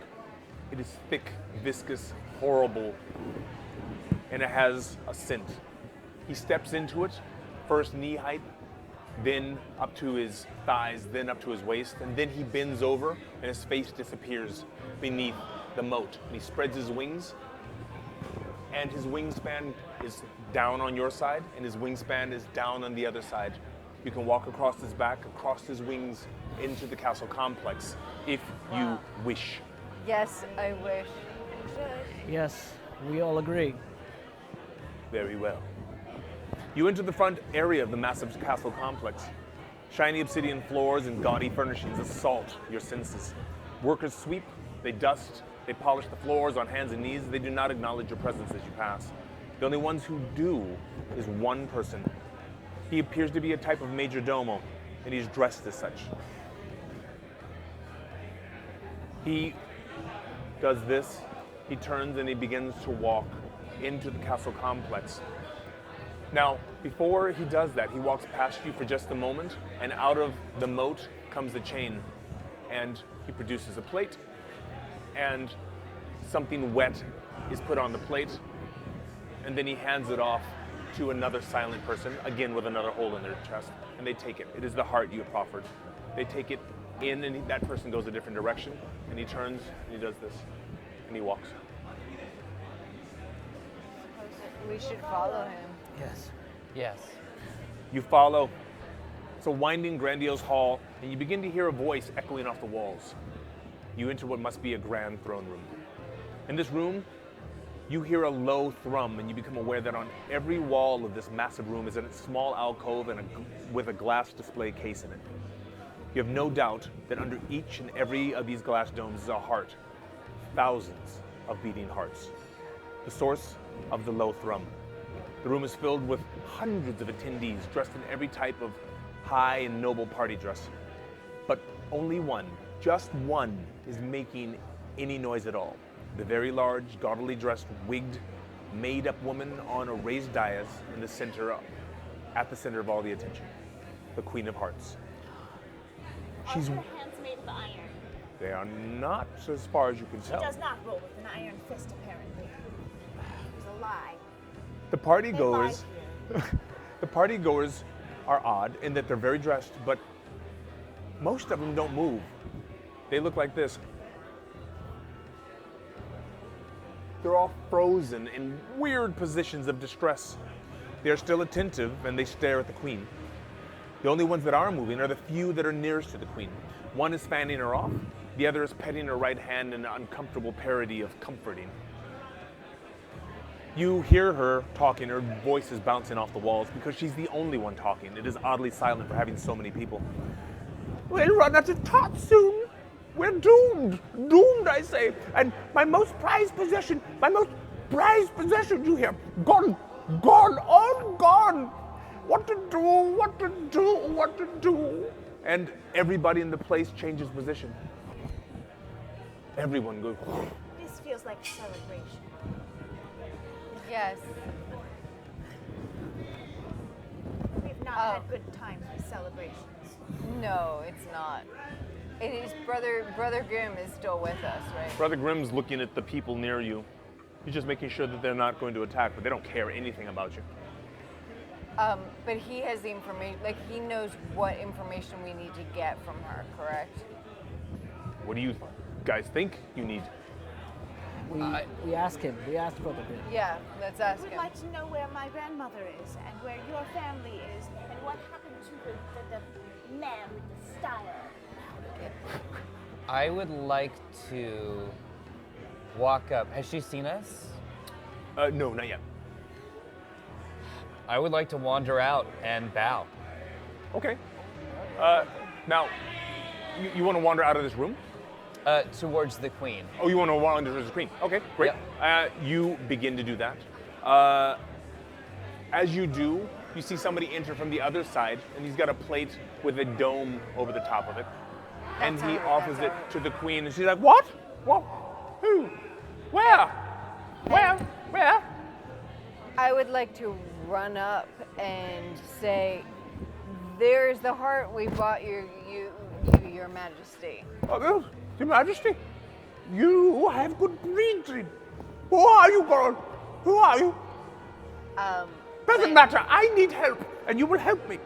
It is thick, viscous, horrible, and it has a scent. He steps into it, first knee height, then up to his thighs, then up to his waist, and then he bends over and his face disappears beneath the moat. And he spreads his wings, and his wingspan is down on your side, and his wingspan is down on the other side. You can walk across his back, across his wings, into the castle complex, if you wish. Yes, I wish. Yes, we all agree. Very well. You enter the front area of the massive castle complex. Shiny obsidian floors and gaudy furnishings assault your senses. Workers sweep, they dust, they polish the floors on hands and knees. They do not acknowledge your presence as you pass. The only ones who do is one person He appears to be a type of major domo, and he's dressed as such. He does this, he turns and he begins to walk into the castle complex. Now, before he does that, he walks past you for just a moment, and out of the moat comes a chain, and he produces a plate, and something wet is put on the plate, and then he hands it off to another silent person, again with another hole in their chest, and they take it. It is the heart you have proffered. They take it in, and that person goes a different direction, and he turns, and he does this, and he walks. We should follow him. Yes. Yes. You follow. It's a winding, grandiose hall, and you begin to hear a voice echoing off the walls. You enter what must be a grand throne room. In this room, you hear a low thrum, and you become aware that on every wall of this massive room is a small alcove and with a glass display case in it. You have no doubt that under each and every of these glass domes is a heart. Thousands of beating hearts. The source of the low thrum. The room is filled with hundreds of attendees dressed in every type of high and noble party dress. But only one, just one, is making any noise at all. The very large, gaudily dressed, wigged, made-up woman on a raised dais in the center, at the center of all the attention. The Queen of Hearts. She's. Are her hands made of iron? They are not, as far as you can She tell. does not roll with an iron fist, apparently. It was a lie. The party They goers. lied here. The party goers are odd in that they're very dressed, but most of them don't move. They look like this. They're all frozen in weird positions of distress. They are still attentive and they stare at the queen. The only ones that are moving are the few that are nearest to the queen. One is fanning her off, the other is petting her right hand in an uncomfortable parody of comforting. You hear her talking, her voice is bouncing off the walls because she's the only one talking. It is oddly silent for having so many people. We'll run out of tots soon. We're doomed. Doomed, I say. And my most prized possession, you hear? Gone, gone, all gone. What to do, what to do, what to do? And everybody in the place changes position. Everyone goes, This feels like a celebration. Yes. We've not Oh. had good times with celebrations. No, it's not. It is Brother Grimm is still with us, right? Brother Grimm's looking at the people near you. He's just making sure that they're not going to attack, but they don't care anything about you. But he has the information, like he knows what information we need to get from her, correct? What do you guys think you need? We asked him. We asked Brother Grimm. Yeah, let's ask I would him. like to know where my grandmother is and where your family is and what happened to the man with the style. I would like to walk up. Has she seen us? No, not yet. I would like to wander out and bow. Okay. Now, you want to wander out of this room? Towards the queen. Oh, you want to wander towards the queen? Okay, great. You begin to do that. As you do, you see somebody enter from the other side, and he's got a plate with a dome over the top of it. And he offers it to the queen, and she's like, "What? What? Who? Where? Where?" I would like to run up and say, "There's the heart we bought your Majesty." Oh, Your Majesty, you have good breeding. Who are you, girl? Who are you? Doesn't matter. I need help, and you will help me.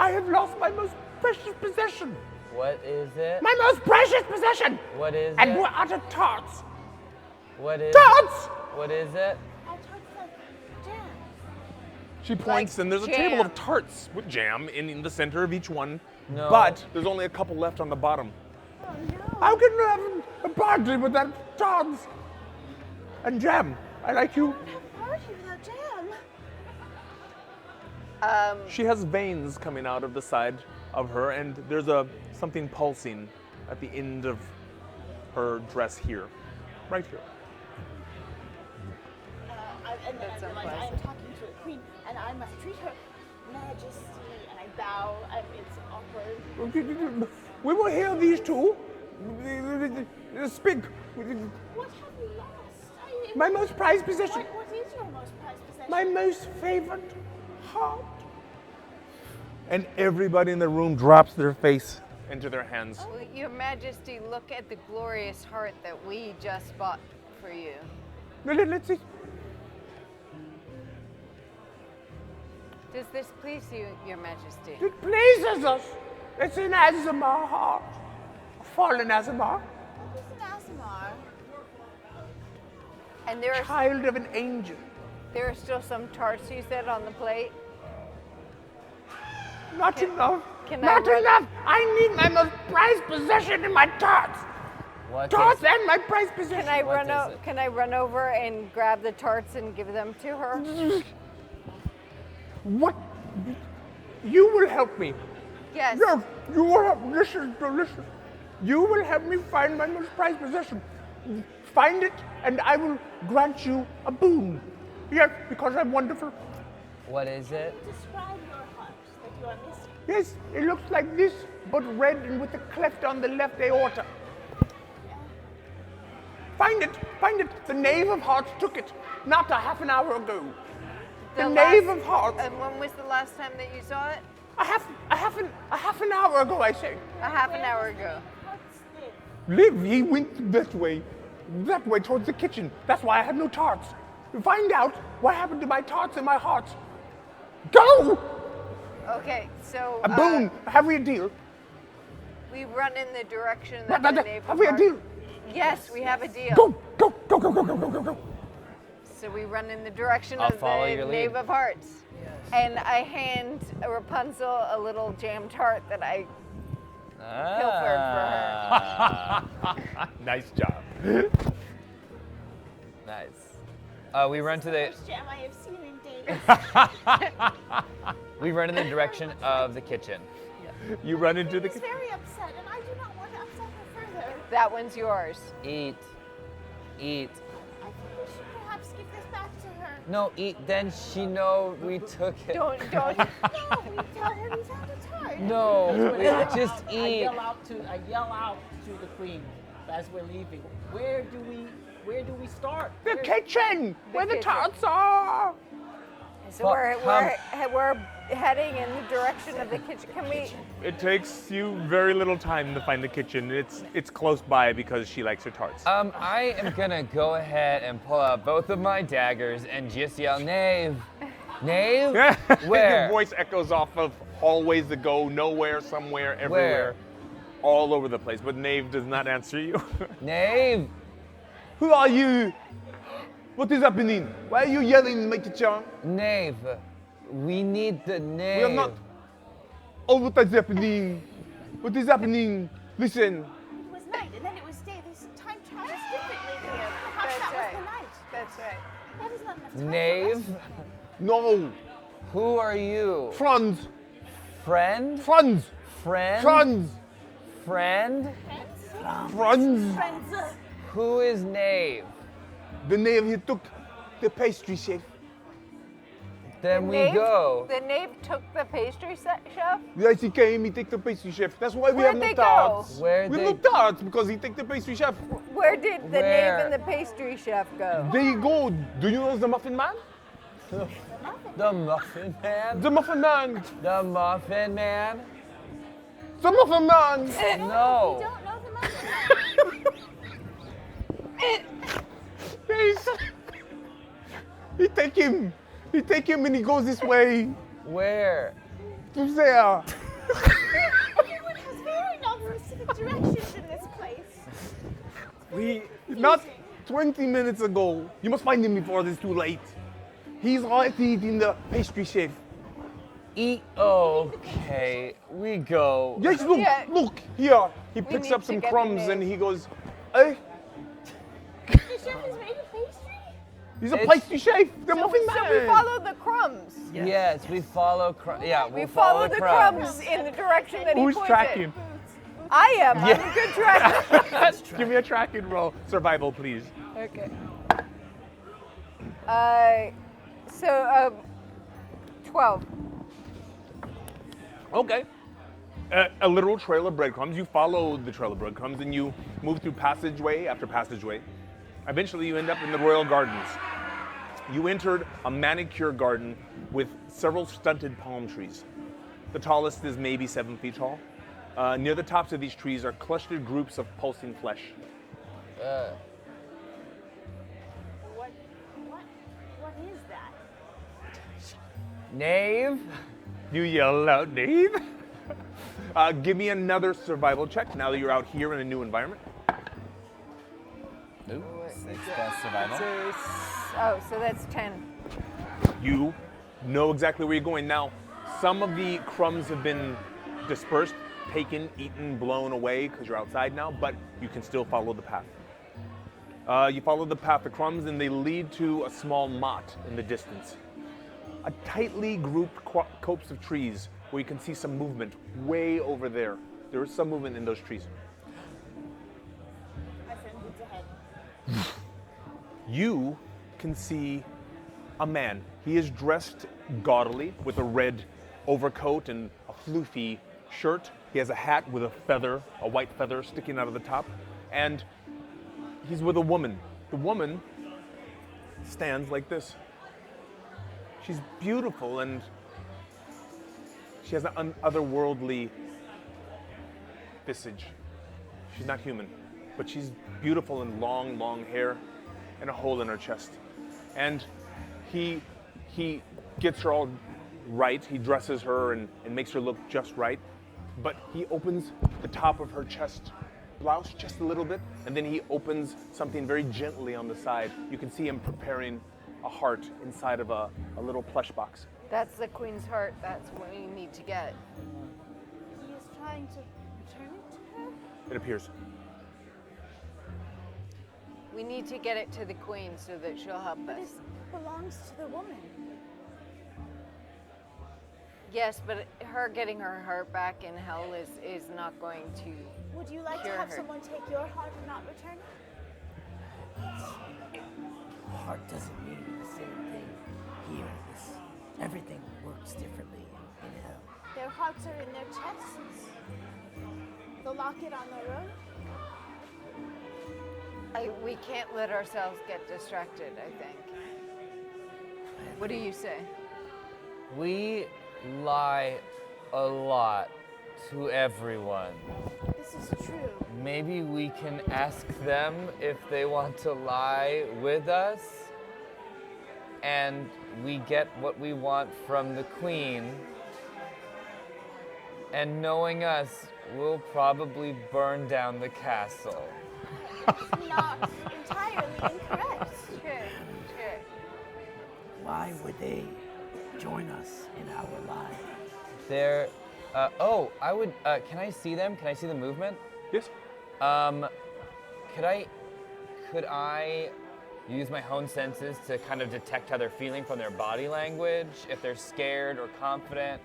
I have lost my most precious possession. What is it? My most precious possession. What is And it? we're out of tarts. What is Tarts! What is it? I told them, jam. She points, Like and there's a jam. table of tarts with jam in the center of each one. No. But there's only a couple left on the bottom. Oh no. How can you have a party without tarts? And jam. I like you. Party without jam. She has veins coming out of the side of her, and there's something pulsing at the end of her dress here. Right here. And then I realize I am talking to a queen, and I must treat her Majesty, and I bow. It's awkward. We will hear these two. Speak. What have you lost? My most prized possession. What is your most prized possession? My most favorite heart. And everybody in the room drops their face into their hands. Well, Your Majesty, look at the glorious heart that we just bought for you. Let's see. Does this please you, Your Majesty? It pleases us. It's an Azamar heart. A fallen Azamar. Who's an Asimar? And there are Child of an angel. still some tarts you said on the plate. Not enough. can I Not run- enough. I need my most prized possession in my tarts. What Tarts is- and my prized possession. Can I run over and grab the tarts and give them to her? What? You will help me. Yes. Yes, you will help. Listen, listen. You will help me find my most prized possession. Find it, and I will grant you a boon. Yes, because I'm wonderful. What is it? Describe your heart that you are missing. Yes, it looks like this, but red and with a cleft on the left aorta. Find it, find it. The knave of hearts took it, not a half an hour ago. The knave of hearts. And when was the last time that you saw it? A half an hour ago, I say. A half an hour ago. Hearts live. Liv, he went that way towards the kitchen. That's why I had no tarts. Find out what happened to my tarts and my hearts. Go! Okay, so A boon. Have we a deal? we run in the direction that the knave Have of we a hearts. deal? Yes, we have a deal. Go, go, go, go, go, go, go, go, go. So we run in the direction I'll of follow the your lead. knave of hearts. And I hand Rapunzel a little jam tart that I Nice job. Nice. We run to the First jam I have seen in days. we run in the direction of the kitchen. You run into the She's very upset, and I do not want to upset her further. That one's yours. Eat. Eat. I think we should perhaps give this back to her. No, eat. Then she know we took it. Don't. No, we tell her we found a tart. No, just I eat. yell out to the queen as we're leaving. Where do we start? The kitchen, where the kitchen. tarts are. So Well, we're heading in the direction of the kitchen. Can we? It takes you very little time to find the kitchen. It's close by because she likes her tarts. I am gonna go ahead and pull out both of my daggers and just yell, "Knave, knave, Your where? voice echoes off of hallways that go nowhere, somewhere, everywhere, all over the place. But Knave does not answer you. Knave." Who are you? What is happening? Why are you yelling in my kitchen? Knave, we need the knave. We are not. Oh, what is happening? What is happening? Listen. It was night, and then it was day. This time travels differently here. Perhaps That's that right. was the night. That's right. That is not enough time. Knave, No. who are you? Franz. Friend? Franz. Friend? Franz. Friend? Franz. Friends. Who is Knave? The knave, he took the pastry chef. Then we Knave- go. The knave took the pastry chef. Yes, he came, he took the pastry chef. That's why we Where'd have no they go? tarts. Where'd We they- have no tarts because he took the pastry chef. Where did the Where? knave and the pastry chef go? There you go. Do you know the muffin man? The Muffin Man? The muffin man. The Muffin Man? The muffin man. No. Don't know the muffin. He take him. He take him and he goes this way. Where? To there. Everyone has very non-specific directions in this place. Not 20 minutes ago. You must find him before it's too late. He's right eating the pastry chef. Eat. Okay, we go. Yes, look, Yeah. look, here. He We picks need up to some get the crumbs and name. he goes, hey, The chef has made a pastry. he's a It's- pastry chef, the muffin So man. we follow the crumbs. Yes, we follow. Yeah, We we'll follow the crumbs in the direction that Who's he pointed. tracking? I am. I'm a good tracker. Give me a tracking roll. Survival, please. Okay. 12. Okay. A literal trail of breadcrumbs. You follow the trail of breadcrumbs and you move through passageway after passageway. Eventually, you end up in the royal gardens. You entered a manicure garden with several stunted palm trees. The tallest is maybe 7 feet tall. Near the tops of these trees are clustered groups of pulsing flesh. What is that? Knave? You yell out, Dave. Give me another survival check now that you're out here in a new environment. Ooh, 6 survival. Oh, so that's 10. You know exactly where you're going. Now, some of the crumbs have been dispersed, taken, eaten, blown away because you're outside now, but you can still follow the path. You follow the path of crumbs and they lead to a small motte in the distance. A tightly grouped copse of trees where you can see some movement way over there. There is some movement in those trees. I send boots ahead. You can see a man. He is dressed gaudily with a red overcoat and a floofy shirt. He has a hat with a feather, a white feather sticking out of the top. And he's with a woman. The woman stands like this. She's beautiful and she has an otherworldly visage. She's not human, but she's beautiful and long, long hair and a hole in her chest. And he gets her all right. He dresses her and makes her look just right. But he opens the top of her chest blouse just a little bit, and then he opens something very gently on the side. You can see him preparing a heart inside of a little plush box. That's the queen's heart. That's what we need to get. He is trying to return it to her? It appears. We need to get it to the queen so that she'll help But us. it belongs to the woman. Yes, but her getting her heart back in hell is not going to. Would you like to Cure have her. someone take your heart and not return it? Heart doesn't mean the same thing here. Everything works differently in hell. Their hearts are in their chests. The locket on the road. We can't let ourselves get distracted, I think. What do you say? We lie a lot to everyone. This is true. Maybe we can ask them if they want to lie with us, and we get what we want from the queen. And knowing us, we'll probably burn down the castle. It's not entirely incorrect. Sure. Why would they join us in our lives? They're, can I see them? Can I see the movement? Yes? Could I use my own senses to kind of detect how they're feeling from their body language, if they're scared or confident?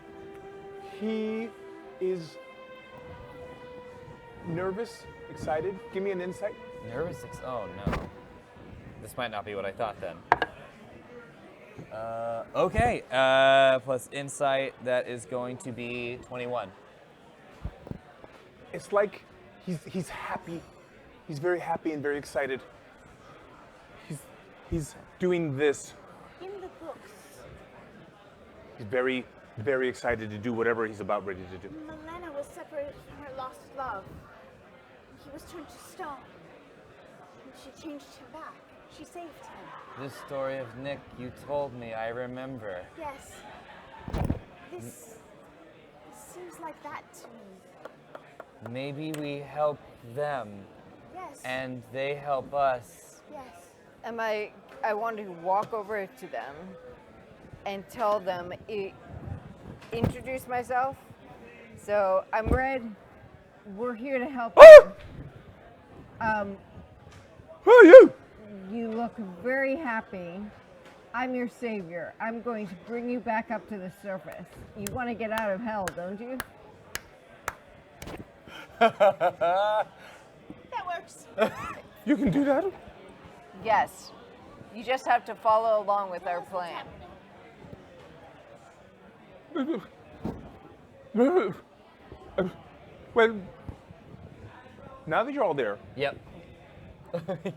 He is nervous, excited. Give me an insight. Nervous? Oh no. This might not be what I thought then. Okay, plus insight, that is going to be 21. It's like he's happy. He's very happy and very excited. He's doing this. In the books, He's very, very excited to do whatever he's about ready to do. Milena was separated from her lost love. He was turned to stone. And she changed him back. She saved him. This story of Nick you told me, I remember. Yes. This seems like that to me. Maybe we help them, Yes. and they help us. yes. I want to walk over to them and tell them, introduce myself. So I'm Red. We're here to help you. Who are you? You look very happy. I'm your savior. I'm going to bring you back up to the surface. You want to get out of hell, don't you? That works. You can do that? Yes. You just have to follow along with our plan. Well, now that you're all there, Yep.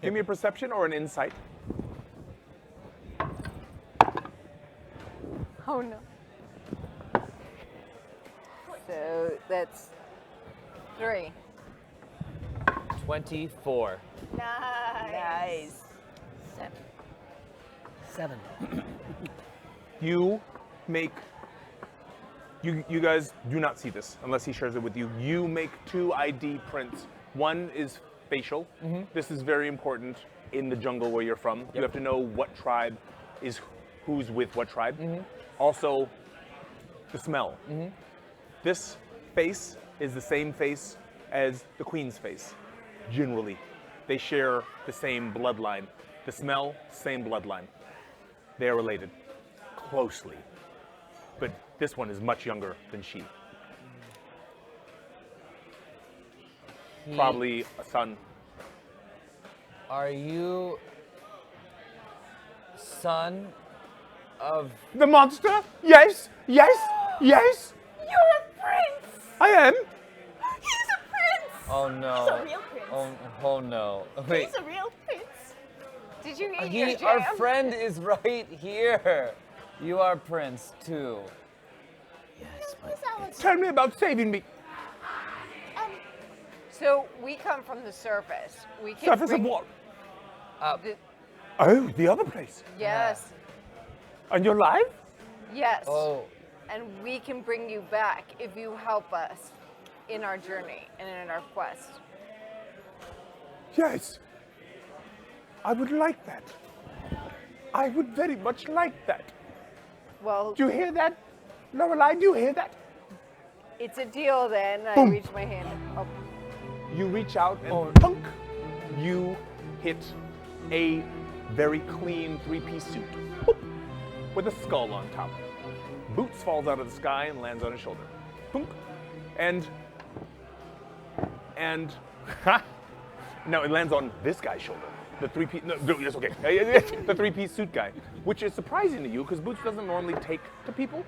give me a perception or an insight. Oh no. So that's 3. 24. Nice. 7. You make. You guys do not see this unless he shares it with you. You make 2 ID prints. One is facial. This is very important in the jungle where you're from. You have to know what tribe is who's with what tribe. Also, the smell. This face is the same face as the queen's face. Generally, they share the same bloodline. The smell, same bloodline. They are related closely. But this one is much younger than she. Probably a son. Are you son of? The monster? Yes, yes, yes. You're a prince! I am. He's a prince! Oh no. He's a real prince. Oh no. Wait. He's a real prince. Did you eat your jam? Our friend is right here. You are Prince too. Yes, Who's Alex? Tell me about saving me. So we come from the surface. We can Surface of bring- what? the- Oh, the other place. yes. And you're live? Yes. Oh. And we can bring you back if you help us in our journey and in our quest. Yes. I would like that. I would very much like that. Well, Do you hear that? Lorelei, do you hear that? it's a deal then. I Boom. reach my hand up. You reach out and punk, you hit a very clean 3-piece suit. Boop, with a skull on top. Boots falls out of the sky and lands on his shoulder. Punk. And no, it lands on this guy's shoulder. The 3-piece, no, that's okay. The 3-piece suit guy, which is surprising to you because Boots doesn't normally take to people.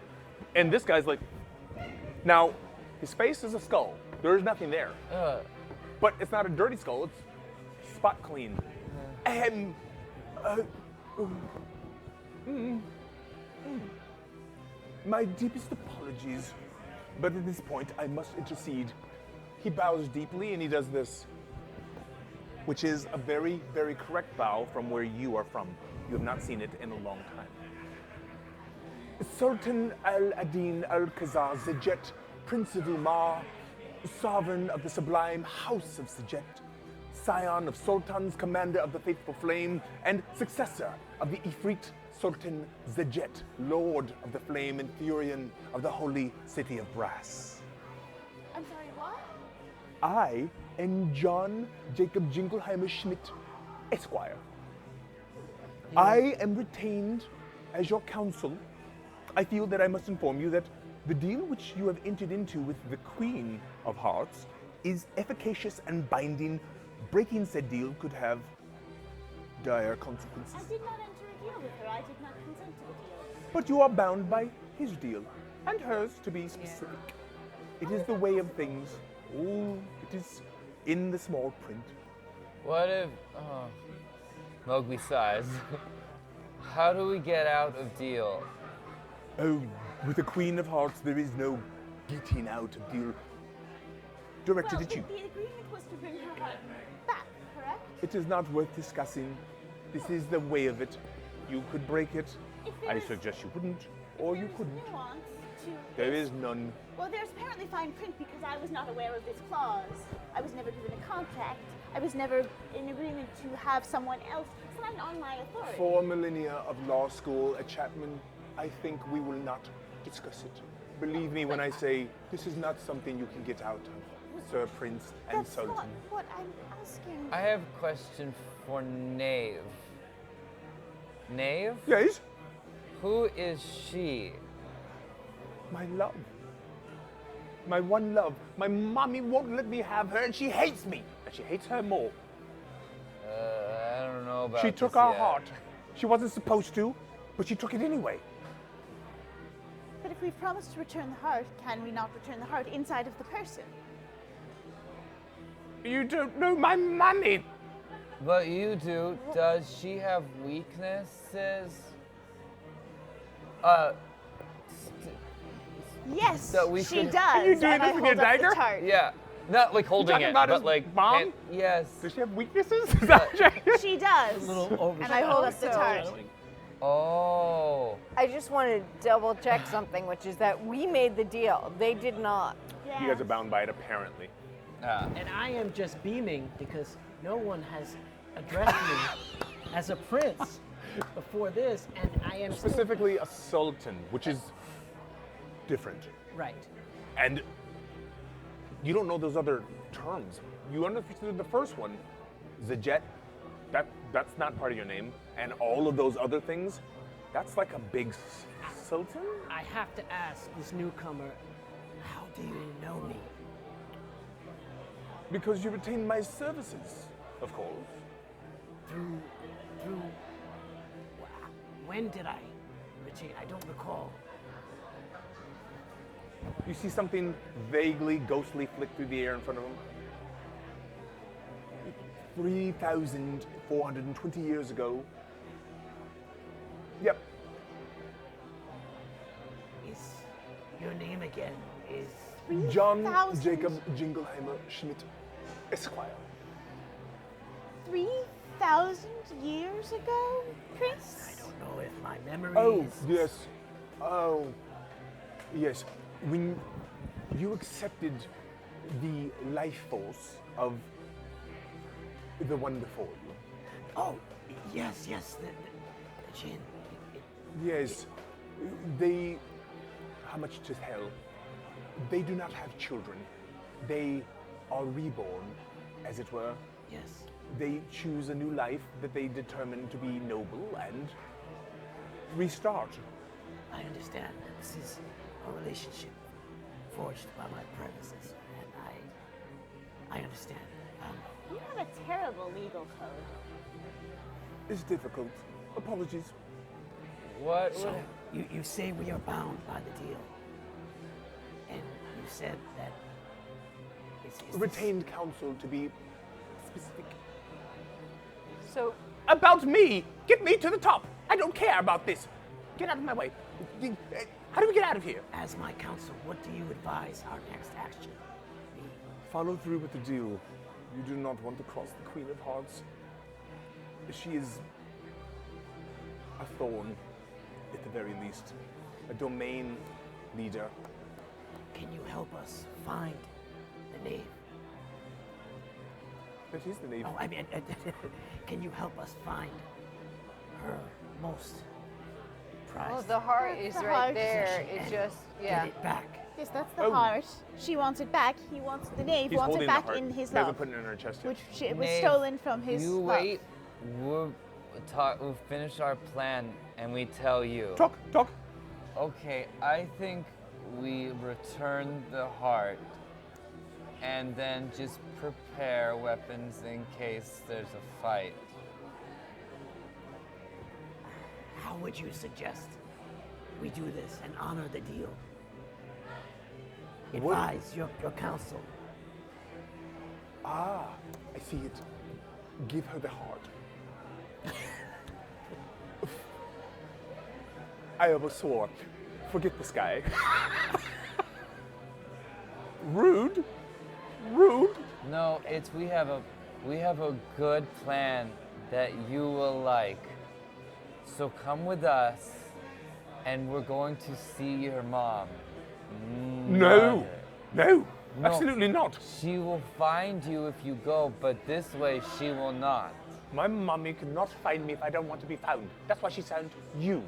And this guy's like, now, his face is a skull. There's nothing there. But it's not a dirty skull, it's spot clean. My deepest apologies, but at this point I must intercede. He bows deeply and he does this, which is a very, very correct bow from where you are from. You have not seen it in a long time. Sultan al-Adin al-Khazar Zajet, Prince of Umar, sovereign of the sublime House of Sajet, scion of sultans, commander of the faithful flame, and successor of the Ifrit Sultan Zajet, lord of the flame and Thurian of the holy city of brass. I'm sorry, what? I am John Jacob Jingleheimer Schmidt, Esquire. I am retained as your counsel. I feel that I must inform you that the deal which you have entered into with the Queen of Hearts is efficacious and binding. Breaking said deal could have dire consequences. I did not enter a deal with her. I did not consent to the deal. But you are bound by his deal, and hers to be specific. It is the way of things. Oh, it is in the small print. What if? Mowgli sighs. How do we get out of deal? Oh, with the Queen of Hearts, there is no getting out of deal. Directed Well, at you. the agreement was to bring her heart back, correct? It is not worth discussing. This is the way of it. You could break it. If I there's- suggest you wouldn't, or you there's couldn't. nuance to There this- is none. Well, there's apparently fine print because I was not aware of this clause. I was never given a contract. I was never in agreement to have someone else sign on my authority. 4 millennia of law school at Chapman, I think we will not discuss it. Believe me when I say this is not something you can get out of, Sir Prince and That's Sultan. not what I'm asking. I have a question for Knave. Knave? Yes, Who is she? my love. My one love. My mommy won't let me have her, and she hates me. And she hates her more. I don't know about She took this our yet. heart. She wasn't supposed to, but she took it anyway. But if we've promised to return the heart, can we not return the heart inside of the person? You don't know my mummy. But you do. Does she have weaknesses? Yes, So we she could- does. Are you doing and I this with your hold up the dagger? tart. Yeah. Not like holding talking it, about but his like mom? yes. Does she have weaknesses? Is that what you're- She does. A little over. And I hold up the Also- tart. Oh. I just want to double check something, which is that we made the deal. They did not. You guys are bound by it, apparently. And I am just beaming because no one has addressed me as a prince before this, and I am still- Specifically, a sultan, which is different. right. And you don't know those other terms. You understood the first one, Zajet. That's not part of your name. And all of those other things, that's like a big sultan? I have to ask this newcomer, how do you know me? Because you retained my services, of course. Through, when did I retain? I don't recall. You see something vaguely ghostly flick through the air in front of him? 3,420 years ago. Yep. Is your name again? Is John 3,000 Jacob Jingleheimer Schmidt, Esquire. 3,000 years ago, I Prince? don't know if my memory Oh, is. yes. Oh, yes. When you accepted the life force of the one before you. Oh, yes, the Jinn. Yes. They, how much to tell? They do not have children. They are reborn, as it were. Yes. They choose a new life that they determine to be noble and restart. I understand that this is a relationship forged by my predecessor, and I understand. You have a terrible legal code. It's difficult. Apologies. What? So you say we are bound by the deal, and you said that is this- Retained counsel to be specific. So About me! Get me to the top! I don't care about this! Get out of my way. How do we get out of here? As my counsel, what do you advise our next action be? Follow through with the deal. You do not want to cross the Queen of Hearts. She is a thorn, at the very least. A domain leader. Can you help us find the knave? That is the name. Oh, I mean, can you help us find her most oh, prized? the heart That's is the right heart. there. possession It and just Get yeah. it back. Yes, that's the Oh. heart. She wants it back. He wants the knave. He's wants holding it the back heart. in his He hasn't love, put it in her chest yet. which was Knave, stolen from his You love. wait. We'll finish our plan and we tell you. Talk. Okay, I think we return the heart and then just prepare weapons in case there's a fight. How would you suggest we do this and honor the deal? What- Advise your counsel. Ah, I see it. Give her the heart. I almost swore. Forget this guy. Rude. No, we have a good plan that you will like. So come with us and we're going to see your mom. No, No. absolutely not. She will find you if you go, but this way she will not. My mommy cannot find me if I don't want to be found. That's why she sent you.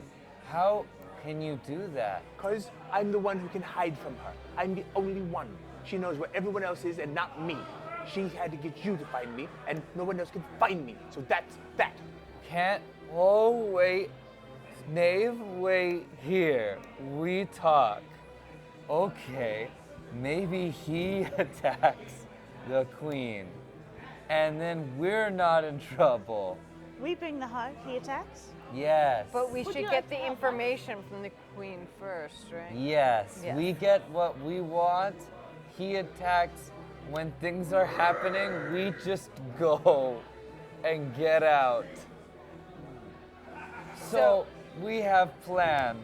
How can you do that? Because I'm the one who can hide from her. I'm the only one. She knows where everyone else is and not me. She had to get you to find me, and no one else can find me. So that's that. Can't. Oh, wait. Knave, wait here. We talk. Okay, maybe he attacks the queen. And then we're not in trouble. We bring the heart. He attacks. Yes. But we Would should you get like the to help us? information from the queen first, right? Yes, Yes. we get what we want. He attacks when things are happening. We just go and get out. So we have plan.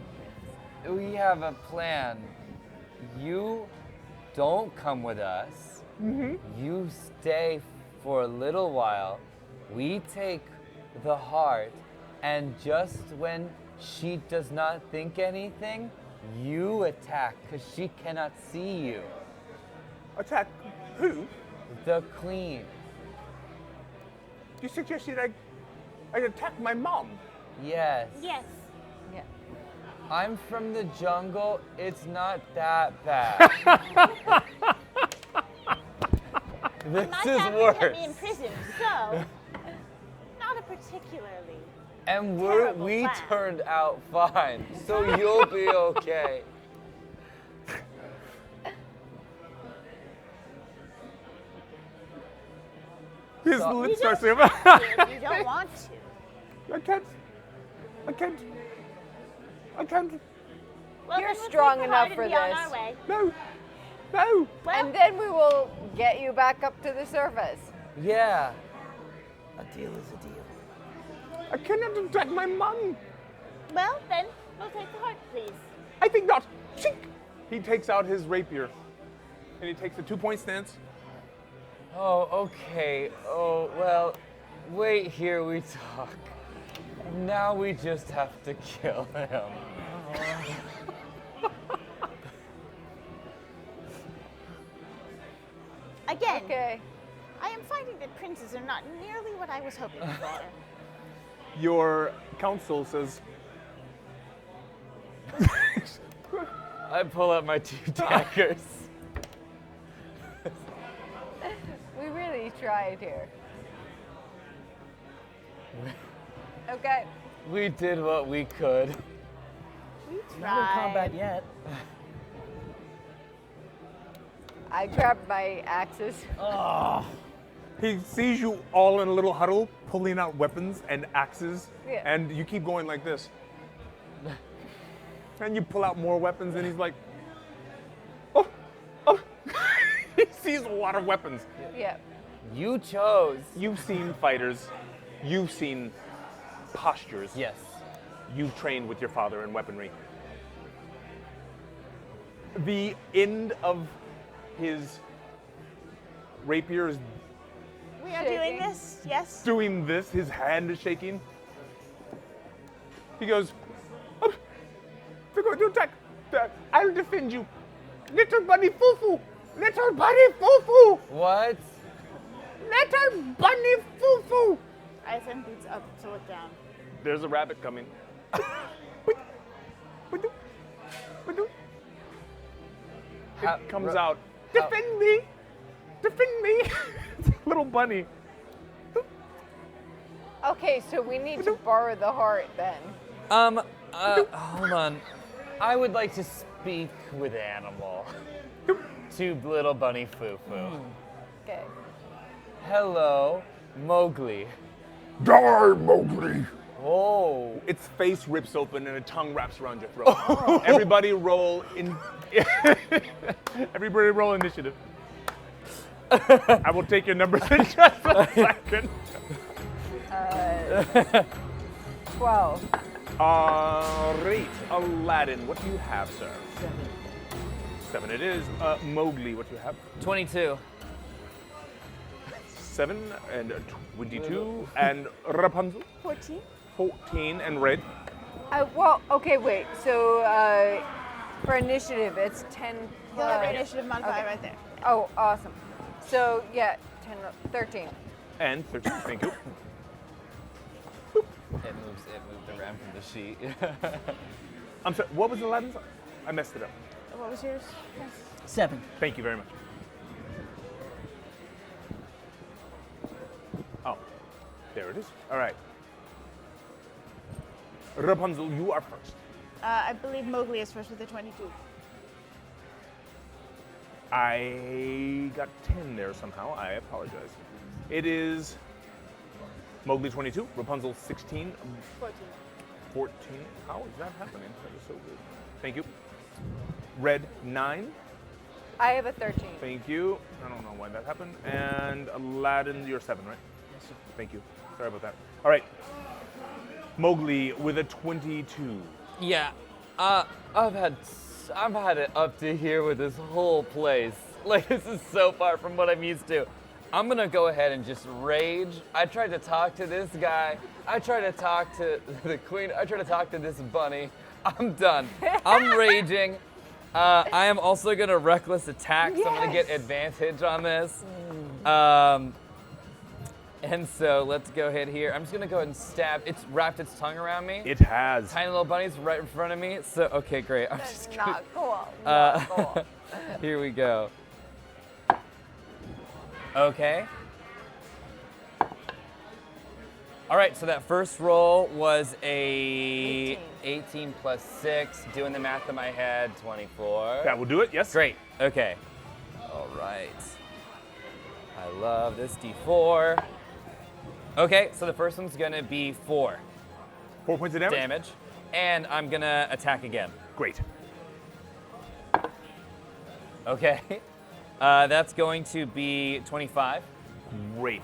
We have a plan. You don't come with us. You stay for a little while. We take the heart, and just when she does not think anything, you attack because she cannot see you. Attack who? The queen. You suggested I attack my mom. Yes. Yes. Yeah. I'm from the jungle. It's not that bad. This My is family worse. kept me in prison, so not a particularly. And Terrible we plan. turned out fine, so you'll be okay. His So- lips You start don't saying, have to if you don't want to. I can't. I can't. I can't. Well, You're then we'll strong take the enough heart and for be on this. our way. No. No. Well, And then we will get you back up to the surface. Yeah. A deal is a deal. I cannot attack my mom. well, then we'll take the heart, please. I think not. Chink. He takes out his rapier, and he takes a 2-point stance. Oh, okay. Oh, well, wait here, we talk. Now we just have to kill him. Again, Okay. I am finding that princes are not nearly what I was hoping for. Your counsel says, I pull out my 2 daggers. We really tried here. Okay. We did what we could. We Not in combat tried. yet. I grabbed my axes. he sees you all in a little huddle, pulling out weapons and axes, Yeah. and you keep going like this. And you pull out more weapons, and he's like, oh, oh. He sees a lot of weapons. Yeah. You chose. You've seen fighters, you've seen postures. Yes. You've trained with your father in weaponry. The end of his rapier is We are Shaking. doing this, yes? doing this, his hand is shaking. He goes, oh, if you're going to attack, I'll defend you. Little bunny foo-foo! Little bunny foo-foo! What? Little bunny foo-foo! I send Boots up to look down. There's a rabbit coming. How- It comes ro- out. how- Defend me! Defend me! Little bunny. Okay, so we need to borrow the heart then. Hold on. I would like to speak with animal. To little bunny foo-foo. Okay. Hello, Mowgli. Die, Mowgli! Oh. Its face rips open and a tongue wraps around your throat. Everybody roll in. Everybody roll initiative. I will take your numbers in just a second. 12. Great. Aladdin, what do you have, sir? 7 it is. Mowgli, what do you have? 22. 7 and 22. And Rapunzel? 14. 14. And Red? Well, okay, wait. So for initiative, it's 10 You'll have plus. initiative modifier Okay. right there. Oh, awesome. So yeah, 10, 13. And 13. Thank you. It moved around from the sheet. I'm sorry, what was Aladdin's? I messed it up. What was yours? Yes. 7. Thank you very much. Oh, there it is. All right. Rapunzel, you are first. I believe Mowgli is first with a 22. I got 10 there somehow. I apologize. It is Mowgli 22, Rapunzel 16. 14. 14. How is that happening? That is so good. Thank you. Red 9. I have a 13. Thank you. I don't know why that happened. And Aladdin, you're 7, right? Yes, sir. Thank you. Sorry about that. All right. Mowgli with a 22. Yeah, I've had it up to here with this whole place. Like, this is so far from what I'm used to. I'm gonna go ahead and just rage. I tried to talk to this guy. I tried to talk to the queen. I tried to talk to this bunny. I'm done. I'm raging. I am also gonna reckless attack, so I'm gonna get advantage on this. And so let's go ahead here. I'm just gonna go ahead and stab. It's wrapped its tongue around me. It has. Tiny little bunny's right in front of me. So, okay, great. I'm That's just gonna, not cool. Not cool. here we go. Okay. All right, so that first roll was a 18 plus 6. Doing the math in my head, 24. That will do it, yes. Great, okay. All right. I love this D4. Okay, so the first one's gonna be 4 4 points of damage. and I'm gonna attack again. Great. Okay, that's going to be 25, Great.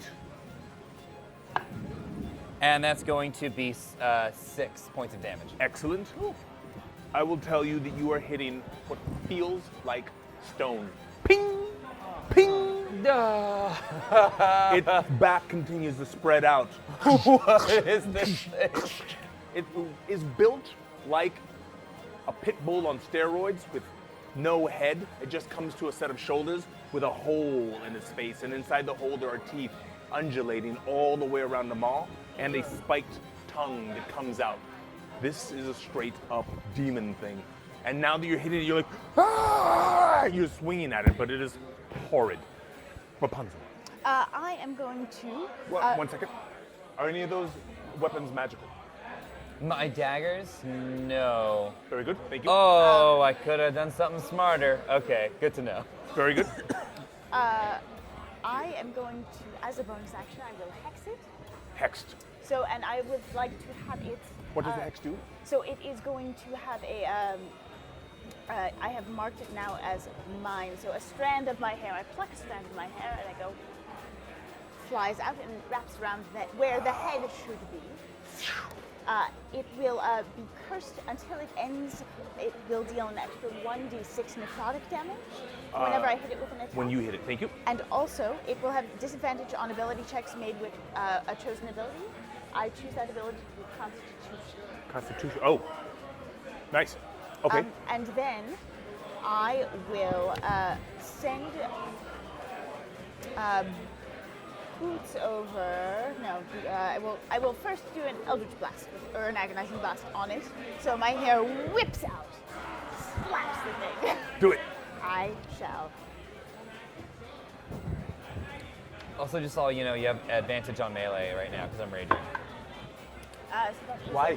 and that's going to be 6 points of damage. Excellent. I will tell you that you are hitting what feels like stone. Ping! Ping! Its back continues to spread out. What is this thing? It is built like a pit bull on steroids with no head. It just comes to a set of shoulders with a hole in its face, and inside the hole there are teeth undulating all the way around the maw, and a spiked tongue that comes out. This is a straight up demon thing. And now that you're hitting it, you're like, ah! You're swinging at it, but it is horrid. Rapunzel. I am going to. One second. Are any of those weapons magical? My daggers? No. Very good, thank you. Oh, I could have done something smarter. Okay, good to know. Very good. I am going to, as a bonus action, I will hex it. Hexed. So, and I would like to have it. What does the hex do? So it is going to have a. I have marked it now as mine. So a strand of my hair, I pluck a strand of my hair, and I go. Flies out and wraps around where the head should be. It will be cursed until it ends. It will deal an extra 1d6 necrotic damage whenever I hit it with an attack. When you hit it, thank you. And also, it will have disadvantage on ability checks made with a chosen ability. I choose that ability to be Constitution. Constitution. Oh, nice. Okay. And then I will send Boots over. No, I will first do an Eldritch Blast or an Agonizing Blast on it. So my hair whips out, slaps the thing. Do it. I shall. Also, just so you know, you have advantage on melee right now because I'm raging. So that is Why?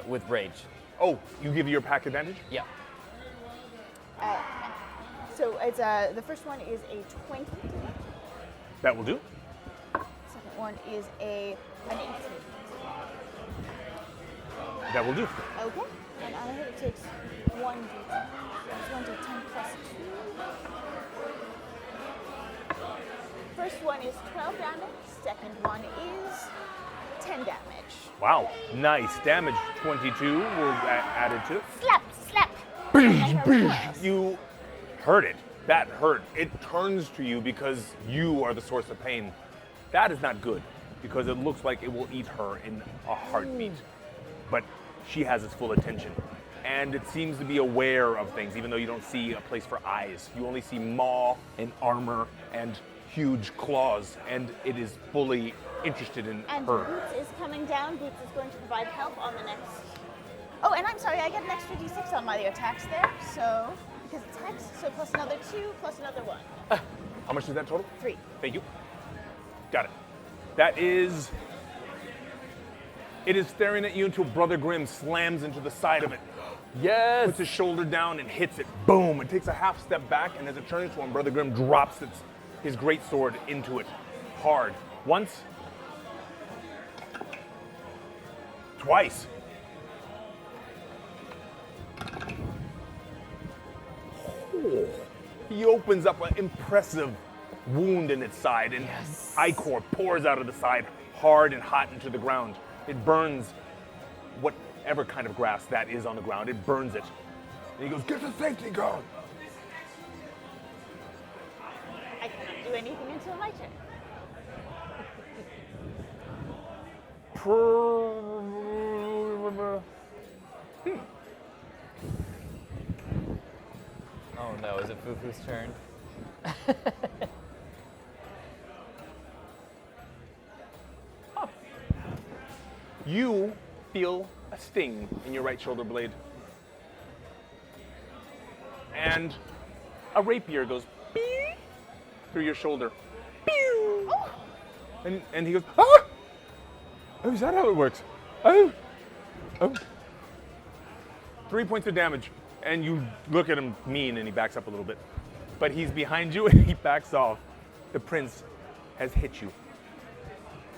With rage. Oh, you give your pack advantage? Yeah. So it's the first one is a 20. That will do. Second one is an 18. That will do. Okay. And on a hit, it takes 1d10. It's 1d10 plus 2. First one is 12 damage. Second one is 10 damage. Wow, nice. Damage 22 will added to it. Slap, slap. You heard it. That hurt. It turns to you because you are the source of pain. That is not good because it looks like it will eat her in a heartbeat. But she has its full attention. And it seems to be aware of things, even though you don't see a place for eyes. You only see maw and armor and huge claws, and it is fully interested in And her. Boots is coming down. Boots is going to provide help on the next. Oh, and I'm sorry, I get an extra d6 on my attacks there. So, because it's hex, so plus another 2, plus another 1. How much is that total? 3. Thank you. Got it. That is. It is staring at you until Brother Grimm slams into the side of it. Yes. Puts his shoulder down and hits it. Boom! It takes a half step back, and as it turns to him, Brother Grimm drops his great sword into it hard. Once. Twice. Oh. He opens up an impressive wound in its side, and ichor pours out of the side, hard and hot into the ground. It burns whatever kind of grass that is on the ground. It burns it. And he goes, "Get the safety guard." I cannot do anything until my turn. Oh no, is it Fufu's turn? You feel a sting in your right shoulder blade. And a rapier goes beep through your shoulder. Pew! And he goes, "Ah! Oh, is that how it works? Oh. 3 points of damage. And you look at him mean and he backs up a little bit. But he's behind you and he backs off. The prince has hit you.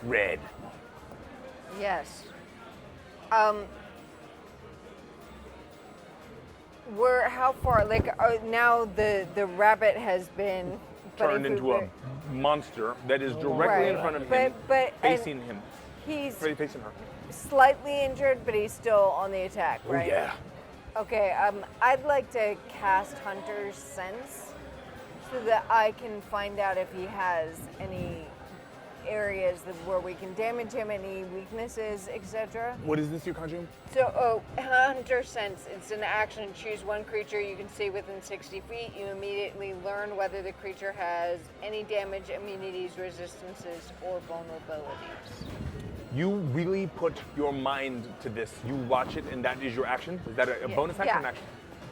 Red. Yes. How far? Like now the rabbit has been but Turned if into we- a monster that is directly in Right. front of him, But facing him. He's Facing her. slightly injured, but he's still on the attack, Oh, right? yeah. Okay, I'd like to cast Hunter's Sense so that I can find out if he has any areas where we can damage him, any weaknesses, etc. What is this you're conjuring? So, Hunter's Sense, it's an action. Choose one creature you can see within 60 feet. You immediately learn whether the creature has any damage, immunities, resistances, or vulnerabilities. You really put your mind to this. You watch it, and that is your action. Is that a bonus action or an action?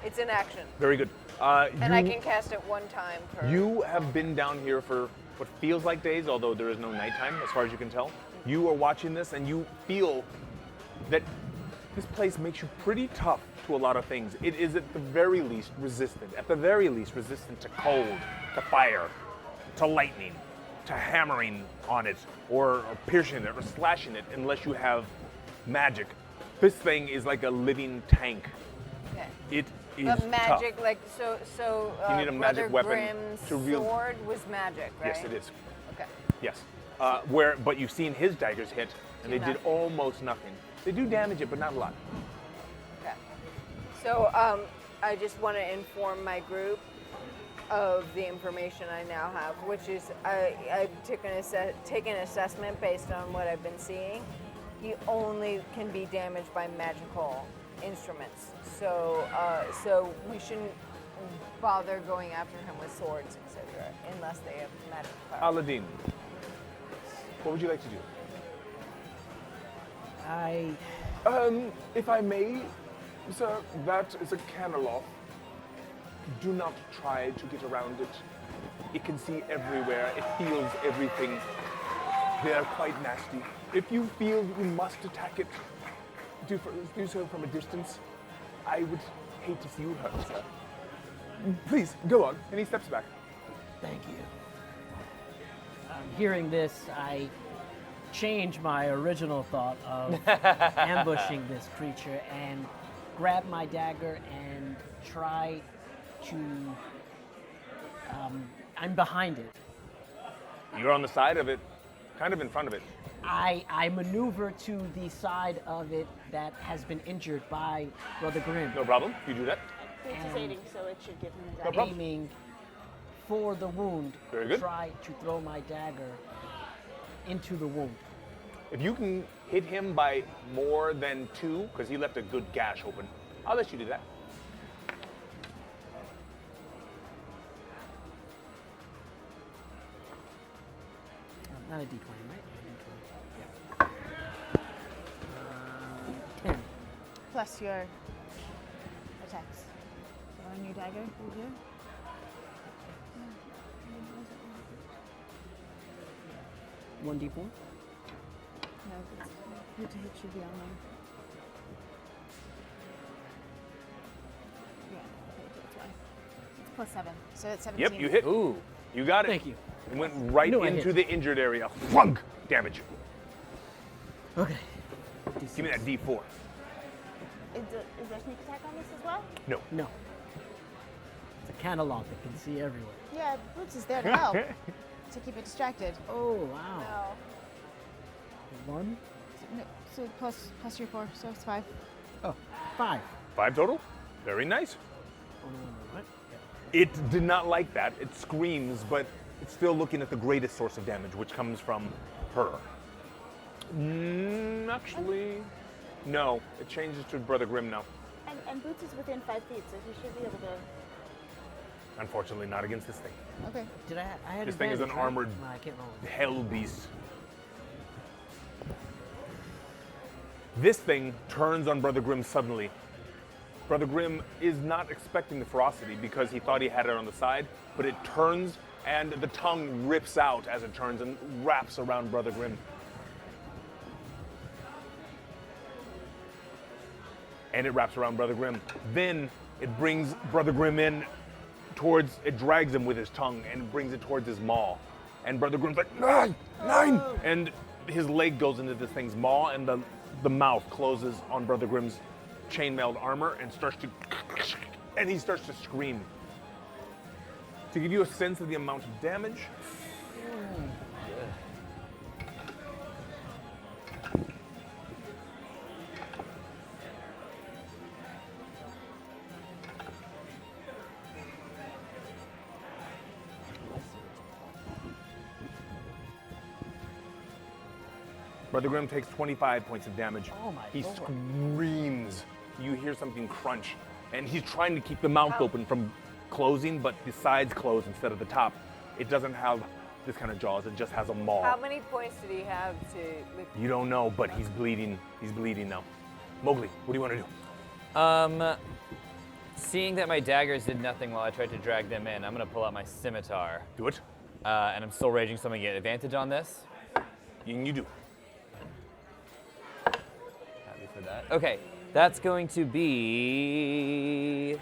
It's an action. Very good. And I can cast it one time per. You have been down here for what feels like days, although there is no nighttime, as far as you can tell. You are watching this, and you feel that this place makes you pretty tough to a lot of things. It is at the very least resistant. At the very least resistant to cold, to fire, to lightning, to hammering on it, or piercing it, or slashing it, unless you have magic. This thing is like a living tank. Okay. It is But magic, tough. like so. You need a magic Brother weapon Grimm's to wield- sword was magic, right? Yes, it is. Okay. Yes. But you've seen his daggers hit, and Do they did nothing. almost nothing. They do damage it, but not a lot. Okay. So I just want to inform my group of the information I now have, which is I took take an assessment based on what I've been seeing. He only can be damaged by magical instruments. So we shouldn't bother going after him with swords, etc., unless they have magic power. Aladdin, what would you like to do? If I may, sir, that is a Camelot. Do not try to get around it. It can see everywhere. It feels everything. They are quite nasty. If you feel you must attack it, do so from a distance. I would hate to see you hurt, sir. Please, go on. And he steps back. Thank you. Hearing this, I change my original thought of ambushing this creature and grab my dagger and try to. I'm behind it. You're on the side of it, kind of in front of it. I maneuver to the side of it that has been injured by Brother Grimm, No problem. You do that. It's And- aiding, so it should give him a No dagger. problem. aiming for the wound. Very good. Try to throw my dagger into the wound. If you can hit him by more than 2, because he left a good gash open, I'll let you do that. Not a D20, right? 10. Plus your attacks. So on your dagger, you do. 1d4. No, it's, your hit should be on there. Yeah, okay, that's why. It's plus 7, so it's 17. Yep, you hit. Ooh. You got it. Thank you. It went right knew I into hit. the injured area. Flunk! Damage. Okay. Give me that D4. Is there sneak attack on this as well? No. No. It's a candle lamp that can see everywhere. Yeah, Boots is there to help, to keep it distracted. Oh, wow. No. 1? So plus your 4, so it's 5. Oh, 5. 5 total? Very nice. What? It did not like that. It screams, but it's still looking at the greatest source of damage, which comes from her. Actually, no. It changes to Brother Grimm now. And Boots is within 5 feet, so he should be able to. Unfortunately, not against this thing. Okay. Did I had This thing is an advantage, right? armored No, I can't roll. hell beast. This thing turns on Brother Grimm suddenly. Brother Grimm is not expecting the ferocity because he thought he had it on the side, but it turns and the tongue rips out as it turns and wraps around Brother Grimm. And it wraps around Brother Grimm. Then it brings Brother Grimm in towards, it drags him with his tongue and brings it towards his maw. And Brother Grimm's like, 9! And his leg goes into this thing's maw and the mouth closes on Brother Grimm's chainmailed armor and he starts to scream. To give you a sense of the amount of damage, Brother Grimm takes 25 points of damage. Oh my He Lord. screams. You hear something crunch, and he's trying to keep the mouth open from closing, but the sides close instead of the top. It doesn't have this kind of jaws. It just has a maw. How many points did he have to lift? You don't know, but he's bleeding. He's bleeding now. Mowgli, what do you want to do? Seeing that my daggers did nothing while I tried to drag them in, I'm gonna pull out my scimitar. Do it. And I'm still raging, so I'm gonna get advantage on this. And you do. Happy for that. Okay, that's going to be.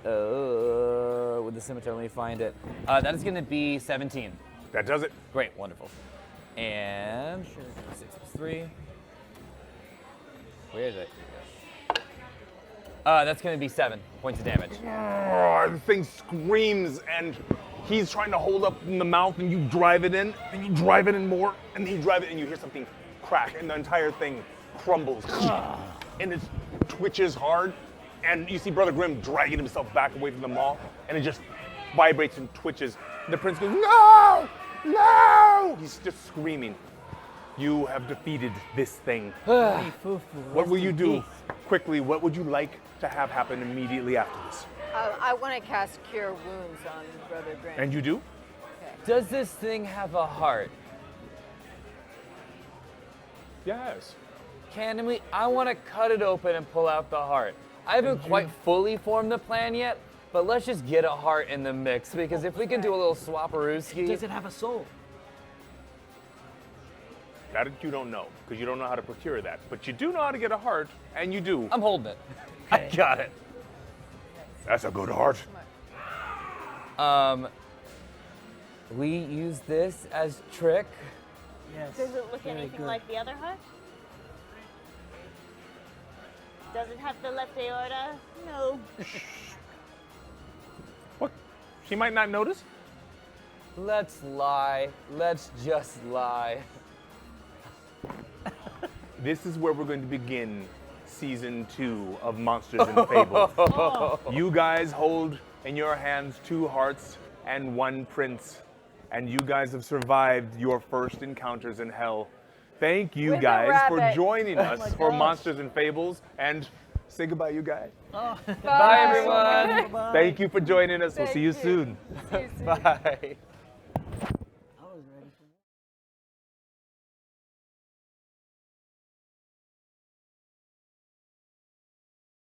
With the scimitar, let me find it. That is gonna be 17. That does it. Great, wonderful. And 6 plus 3. Where is it? That's gonna be 7 points of damage. The thing screams, and he's trying to hold up in the mouth, and you drive it in, and you drive it in more, and you drive it, and you hear something crack, and the entire thing crumbles, and it twitches hard, and you see Brother Grimm dragging himself back away from the maw, and it just vibrates and twitches. And the prince goes, "No! No!" He's just screaming. You have defeated this thing. What will you do? Quickly, what would you like to have happen immediately after this? I want to cast Cure Wounds on Brother Grimm. And you do? Does this thing have a heart? Yes. Can we? I want to cut it open and pull out the heart. I haven't quite fully formed the plan yet, but let's just get a heart in the mix, because if we can do a little swapperooski. Does it have a soul? That you don't know, because you don't know how to procure that. But you do know how to get a heart, and you do. I'm holding it. I got it. That's a good heart. We use this as trick. Yes. Does it look Very anything good. like the other heart? Does it have the left aorta? No. What? She might not notice? Let's lie. Let's just lie. This is where we're going to begin season 2 of Monsters and Fables. You guys hold in your hands 2 hearts and 1 prince, and you guys have survived your first encounters in hell. Thank you With a guys for rabbit. joining us for Monsters and Fables, and say goodbye, you guys. Bye, everyone. Thank you for joining us. We'll Thank see you you. soon. See you soon. Bye.